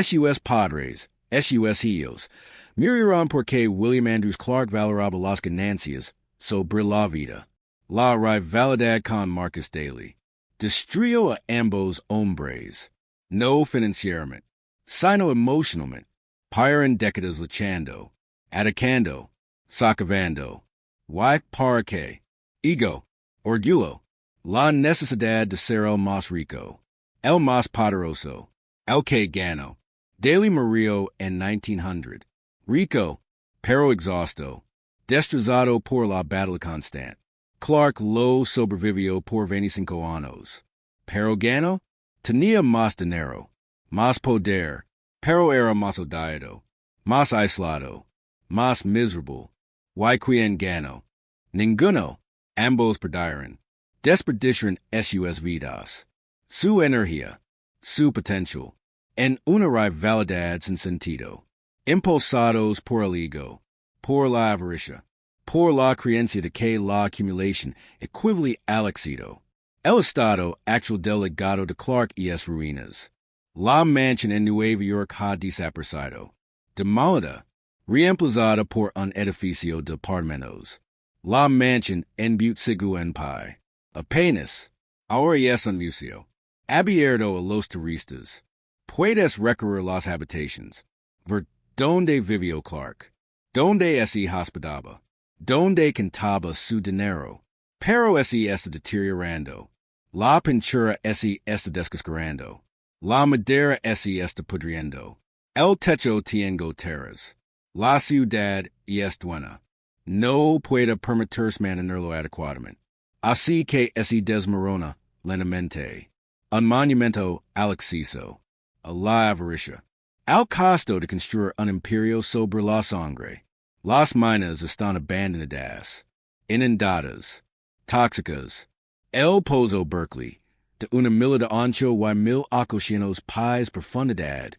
sus padres, sus hijos, murieron porque William Andrews Clark valoraba las ganancias sobre la vida. La rivalidad con Marcus Daly destruyó a ambos hombres, no financieramente, sino emocionalmente, para en décadas luchando, atacando, socavando, y para que, ego, orgullo, la necesidad de ser el más rico, el más poderoso, el que ganó. Daly murió en 1900, rico, pero exhausto, destrozado por la batalla constante. Clark lo sobrevivió por 25 años. Pero ganó, tenía más dinero, más poder, pero era más odiado, más aislado, más miserable. ¿Y quién ganó? Ninguno. Ambos perdieron. Desperdiciaron sus vidas. Su energía, su potencial, en una rivalidad sin sentido. Impulsados por el ego. por la avaricia, por la creencia de que la accumulación equivale al éxito. El estado actual del legado de Clark y S. ruinas. La mansión en Nueva York ha desaparecido. Demolida, reemplazada por un edificio de apartamentos. La mansión en Butte sigue en pie. Apenas, ahora es un museo. Abierto a los turistas. Puedes recorrer las habitaciones. Ver donde vivió Clark. Donde se hospedaba. Donde cantaba su dinero. Pero se está deteriorando. La pintura se está descascarando. La madera se está pudriendo. El techo tiene goteras. La ciudad es buena. No puede permitirse mantenerlo adecuadamente. Así que se desmorona lentamente. Un monumento al exceso, a la avaricia. Al costo de construir un imperio sobre la sangre. Las minas están abandonadas, inundadas, tóxicas. El pozo Berkeley, de una milla de ancho y 1800 pies profundidad,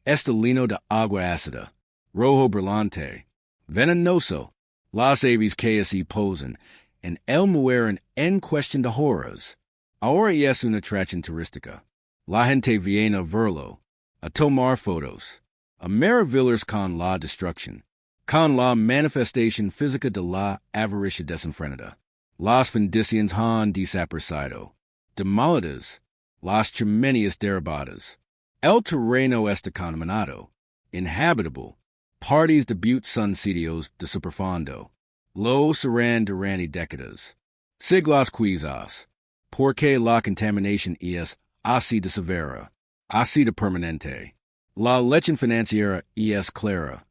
está lleno de agua ácida, rojo brillante, venenoso. Las aves que se posan en el mueren en cuestión de horas. Ahora es una atracción turística. La gente viene a verlo, a tomar fotos, a maravillarse con la destrucción, con la manifestación física de la avaricia desenfrenada. Las fundiciones han desaparecido. Demolidas, las chimeneas derribadas. El terreno está contaminado, inhabitable. Parties de Butte son sitios de superfondo. Lo serán durante décadas. Siglos quizás. Porque la contaminación es así de severa, así de permanente. La lección financiera es clara.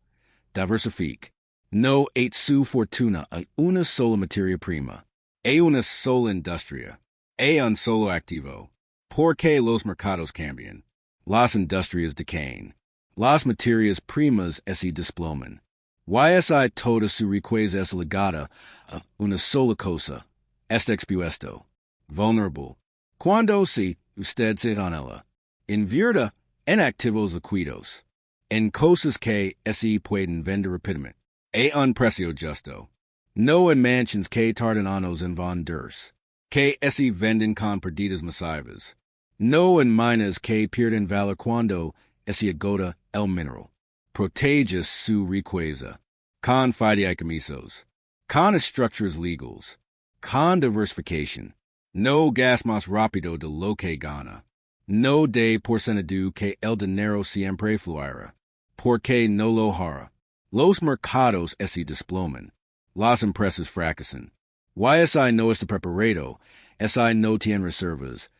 Diversifique. No et su fortuna a una sola materia prima, a una sola industria, a un solo activo. Porque los mercados cambian. Las industrias decaen. Las materias primas se desploman. Y toda su riqueza es ligada a una sola cosa. Está expuesto. Vulnerable. Cuando si usted se anhela, invierta en activos liquidos, en cosas que se pueden vender rápidamente, a un precio justo, no en mansions que tardan años en venderse, que se venden con pérdidas masivas, no en minas que pierden valor cuando se agota el mineral. Protege su riqueza, con fideicomisos, con estructuras legales, con diversificación. No gas más rápido de lo que gana. No de porcentaje que el dinero siempre fluirá. Porque no lo hará. Los mercados se desploman. Las empresas fracasan. Y no está preparado. No tiene reservas.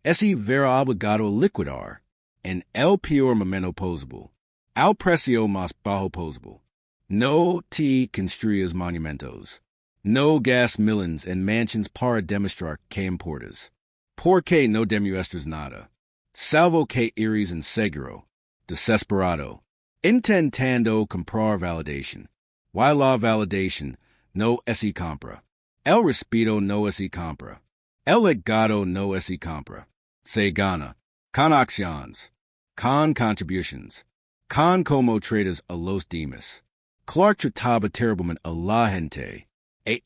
Verá obligado a liquidar. En el peor momento posible. Al precio más bajo posible. No te construyas monumentos. No gas millones en mansions para demostrar que importas. Porque no demuestras nada. Salvo que eres inseguro, desesperado, intentando comprar validación. Y la validación no se compra. El respeto no se compra. El legado no se compra. Se gana. Con acciones. Con contributions. Con como tradas a los demás. Clark trataba terriblemente a la gente.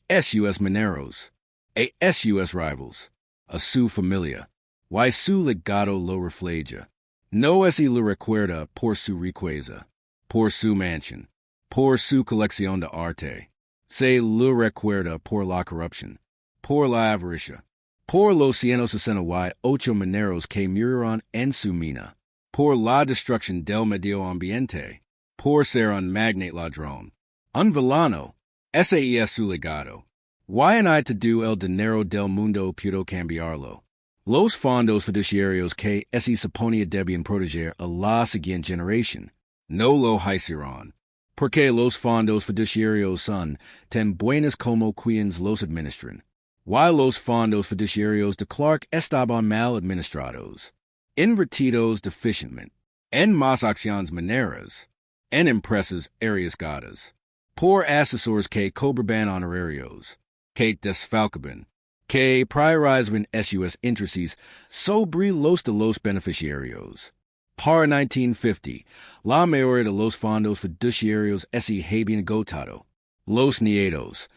A sus mineros, a sus rivals, a su familia, y su legado lo refleja. No se lo recuerda por su riqueza, por su mansión, por su colección de arte. Se lo recuerda por la corrupción, por la avaricia, por los 168 mineros que murieron en su mina, por la destrucción del medio ambiente, por ser un magnate ladrón, un villano. Ese es su legado. Y to do el dinero del mundo pudo cambiarlo. Los fondos fiduciarios que se suponía debían proteger a la siguiente generación no lo hicieron. Porque los fondos fiduciarios son tan buenos como quienes los administran. Y los fondos fiduciarios de Clark estaban mal administrados. Invertidos deficientemente. En más acciones mineras. En empresas arriesgadas. Por asesores que cobraban honorarios, que desfalcaban, que priorizaban sus intereses sobre los de los beneficiarios. Par 1950, la mayoría de los fondos fiduciarios habían agotado. Los nietos,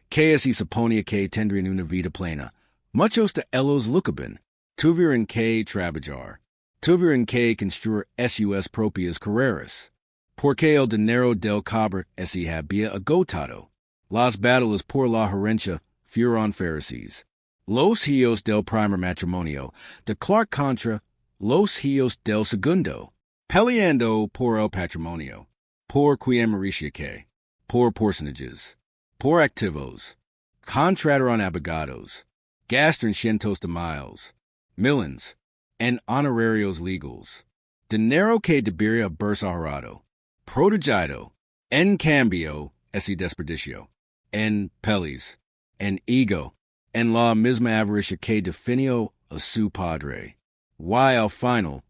que se suponía que tendrían una vida plena, muchos de ellos lucaban, tuvieron que trabajar, tuvieron que construir sus propias carreras, porque el dinero del cobre se había agotado. Las batallas por la herencia fueron feroces. Los hijos del primer matrimonio de Clark contra los hijos del segundo, peleando por el patrimonio, por quien mericia que, por personajes, por activos, contrataron abogados, gastaron cientos de miles, millions, en honorarios legals, dinero que debería haberse ahorrado, protegido, en cambio ese desperdicio, en pelis, en ego, en la misma avaricia que definió a su padre. Y al final,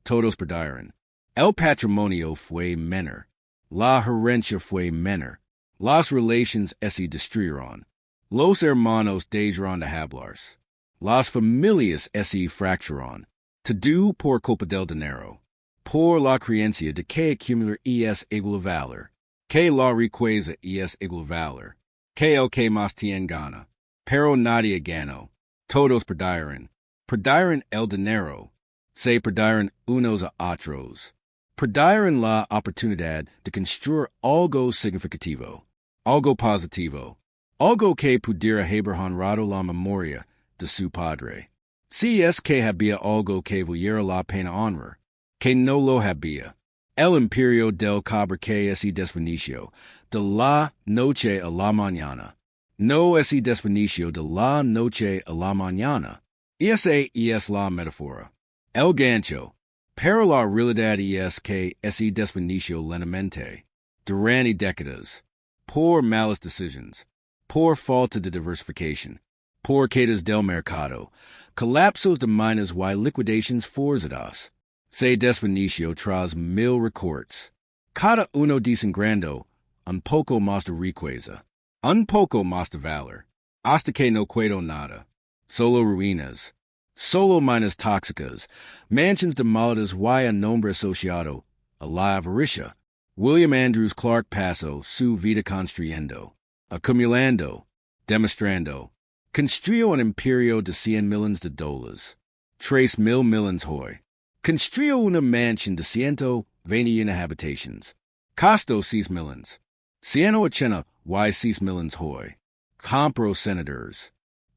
todos perdieron. El patrimonio fue menor, la herencia fue menor, las relaciones se destruyeron, los hermanos dejaron de hablarse, las familias se fracturaron, todo por culpa del dinero, por la creencia de que acumular es igual a valor, que la riqueza es igual a valor, que el que más tiene gana, pero nadie ganó, todos perdieron. Perdieron el dinero, se perdieron unos a otros. Perdieron la oportunidad de construir algo significativo, algo positivo, algo que pudiera haber honrado la memoria de su padre. Si es que había algo que valiera la pena honrar, que no lo había. El imperio del cobre que se desvaneció de la noche a la mañana. No se desvaneció de la noche a la mañana. Esa es la metáfora, el gancho, pero la realidad es que se desvaneció lentamente, durante décadas, por malas decisiones, por falta de diversificación, por quedas del mercado, colapsos de minas y liquidaciones forzadas. Se desvaneció tras 1000 recortes. Cada uno desangrando un poco más de riqueza, un poco más de valor, hasta que no quedó nada. Solo ruinas, solo minas tóxicas, mansions demolidas y un nombre asociado a la avaricia. William Andrews Clark pasó su vida construyendo, acumulando, demostrando. Construyó un imperio de 100 millones de dólares. 3,000 millones hoy. Construyó una mansión de 121 habitaciones. Costó 6 millones. 180 y 6 millones hoy. Compró senadores.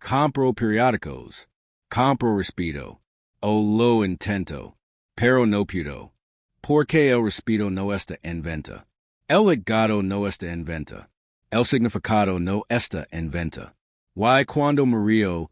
Compró periódicos, compró respeto, o lo intento, pero no pudo, porque el respeto no está en venta, el legado no está en venta, el significado no está en venta. Y cuando murió,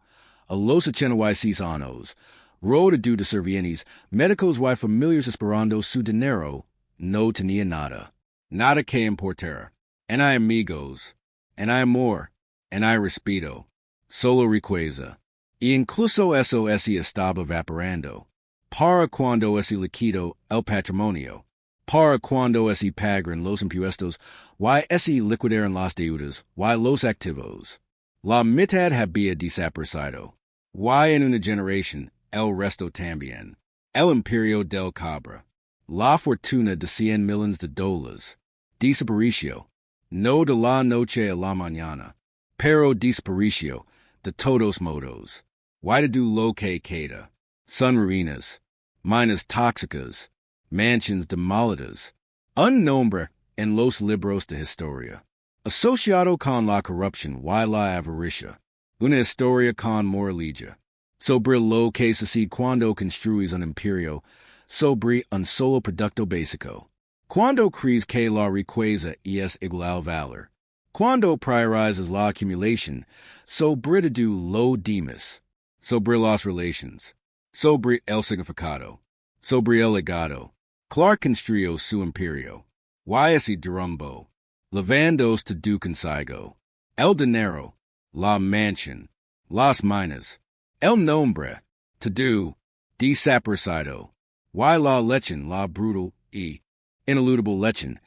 a los 86 años, rodeado de servientes, médicos y familias esperando su dinero, no tenía nada, nada que importar. En hay amigos, en hay amor, en hay respeto. Solo riqueza, y incluso eso se estaba evaporando. Para cuando se liquidó el patrimonio, para cuando se pagaron los impuestos, y se liquidaron las deudas, y los activos. La mitad había desaparecido, y en una generación, el resto también. El imperio del cobre, la fortuna de 100 millones de dólares, desapareció, no de la noche a la mañana, pero desapareció de todos modos. Y de lo que queda, son ruinas, minas tóxicas, mansions demolidas, un nombre en los libros de historia, asociado con la corrupción y la avaricia, una historia con moralidad, sobre lo que sucede cuando construyes un imperio, sobre un solo producto básico, cuando crees que la riqueza es igual al valor, cuando priorizas la acumulación, sobre lo demás, sobre las relaciones, sobre el significado, sobre el legado. Clark construyó su imperio, y se derrumbó, levandos todo consigo, el dinero, la mansión, las minas, el nombre, todo, desaparecido, y la lechen, la brutal y ineludible lechen,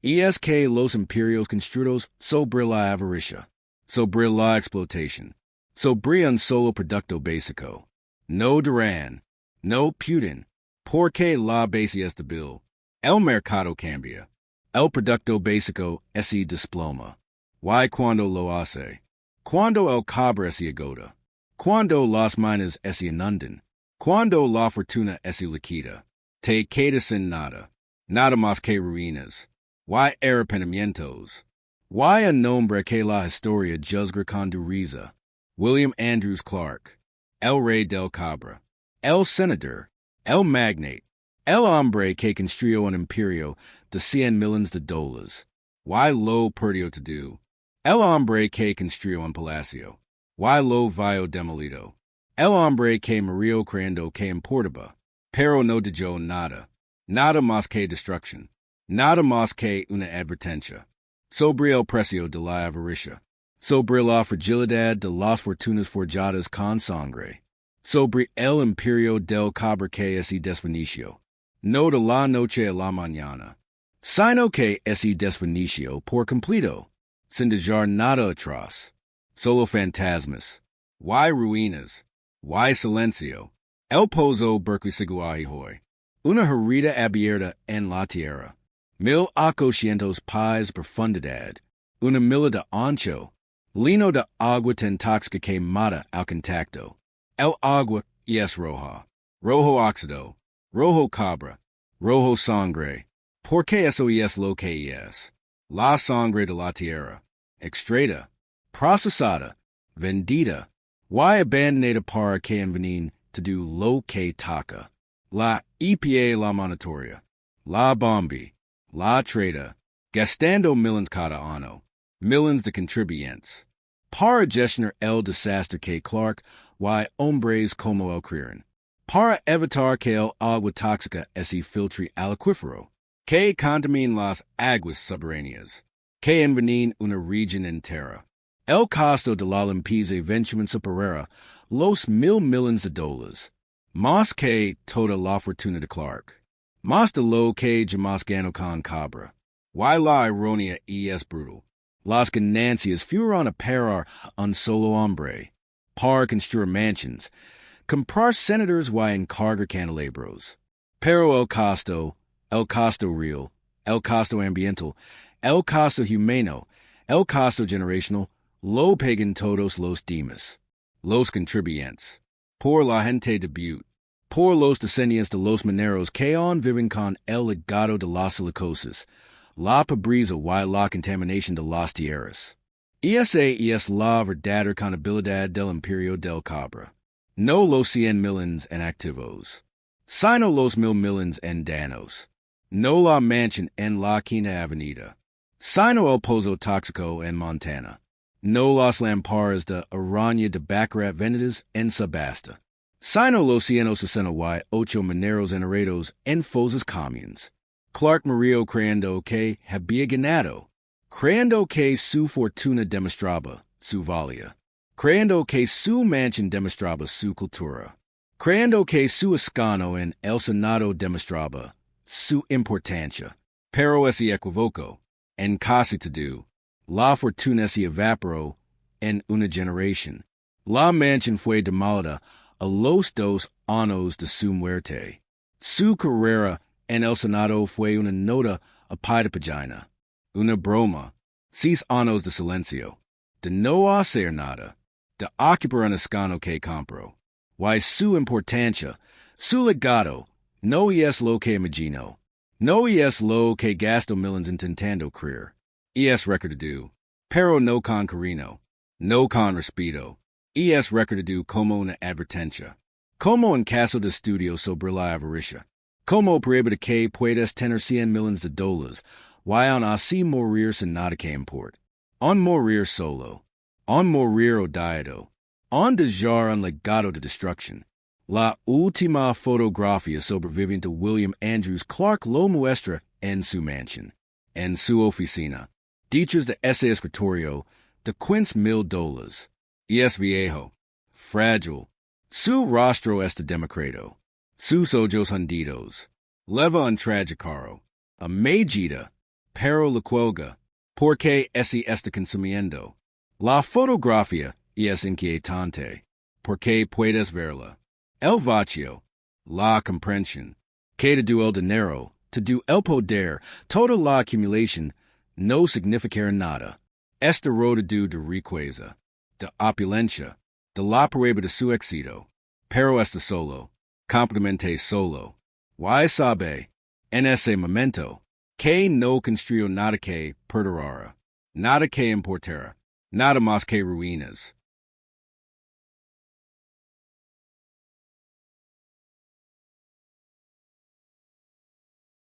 es que los imperios construidos sobre la avaricia, sobre la explotación, sobre un solo producto básico, no duran, no pueden, porque la base estabil, el mercado cambia, el producto básico se desploma. Y cuando lo hace, cuando el cobre se agota, cuando las minas se inundan, cuando la fortuna se liquida, te quedas sin nada, nada más que ruinas. Y arrepentimientos. Y a nombre que la historia juzga con dureza. William Andrews Clark, el rey del cobre, el senador, el magnate, el hombre que construyó un imperio de $100 million. Y lo perdió todo. El hombre que construyó un palacio. Y lo vio demolido. El hombre que murió creyendo que importaba, pero no dejó nada. Nada más que destrucción. Nada más que una advertencia. Sobre el precio de la avaricia. Sobre la fragilidad de las fortunas forjadas con sangre. Sobre el imperio del cobre que se desvaneció. No de la noche a la mañana. Sino que se desvaneció por completo. Sin dejar nada atrás. Solo fantasmas. Y ruinas. Y silencio. El pozo Berkeley Pit. Una herida abierta en la tierra. 1800 pies profundidad. Una milla de ancho. Lino de agua tan tóxica que mata al contacto. El agua es roja. Rojo óxido. Rojo cobre. Rojo sangre. Porque eso es lo que es. La sangre de la tierra. Extraída. Procesada. Vendida. Y abandonada para que envenenen todo lo que toca. La EPA la monitoria. La bombi. La trada. Gastando millions cada año. Millions de contribuyentes. Para gestionar el desastre que Clark y hombres como el crean. Para evitar que el agua tóxica se filtre al acuífero. Que contamine las aguas subterráneas. Que envenenen una región entera. El costo de la limpieza eventualmente superará los $1,000,000,000. Más que toda la fortuna de Clark. Más de lo que jamás ganó con cobre. Y la ironía es brutal. Las ganancias fueron a parar un solo hombre. Para construir mansions. Comprar senadores y encargar candelabros. Pero el costo real, el costo ambiental, el costo humano, el costo generacional, lo pagan todos los demás. Los contribuyentes. Por la gente de Butte. Por los descendientes de los mineros que aún viven con el legado de las silicosas, la pobreza y la contaminación de las tierras. Esa es la verdadera contabilidad del imperio del cobre. No los 100 millones en activos, sino los 1,000,000,000 en daños. No la mansión en la quinta avenida, sino el pozo tóxico en Montana. No las lamparas de araña de baccarat vendidas en subasta. Sino los 168 mineros enterrados en fosas comunes. Clark murió creyendo que había ganado. Creyendo que su fortuna demostraba su valía. Creyendo que su mansión demostraba su cultura. Creyendo que su escaño en el Senado demostraba su importancia. Pero ese equivoco. En casi todo, la fortuna se evaporó en una generación. La mansión fue demolida a los 2 años de su muerte. Su carrera en el Senado fue una nota a pie de página. Una broma. 6 años de silencio. De no hacer nada. De ocupar un escaño que compró. Y su importancia, su legado, no es lo que imagino. No es lo que gasto millions intentando creer. Es recordado. Pero no con cariño. No con respeto. Es recordado como una advertencia. Como un caso de estudio sobre la avaricia. Como prueba de que puedes tener $100,000,000 y aún así morir sin nada que importe. On morir solo. On morir odiado. On dejar un legado de destrucción. La última fotografía sobreviviente de William Andrews Clark lo muestra en su mansión. En su oficina. Dichos de ese escritorio de $15,000. Es viejo. Frágil. Su rostro está demacrado. Sus ojos hundidos. Leva un tragicaro. A medida. Pero la cuelga. Porque ese está consumiendo. La fotografía es inquietante. Porque puedes verla. El vacío. La comprensión. Que to do el dinero, to do el poder, toda la accumulation, no significar nada. Este roda de riqueza, de opulencia, de la prueba de su éxito, pero este solo, completamente solo. Why sabe, en ese momento, que no construyó nada que perdurara, nada que importara, nada más que ruinas.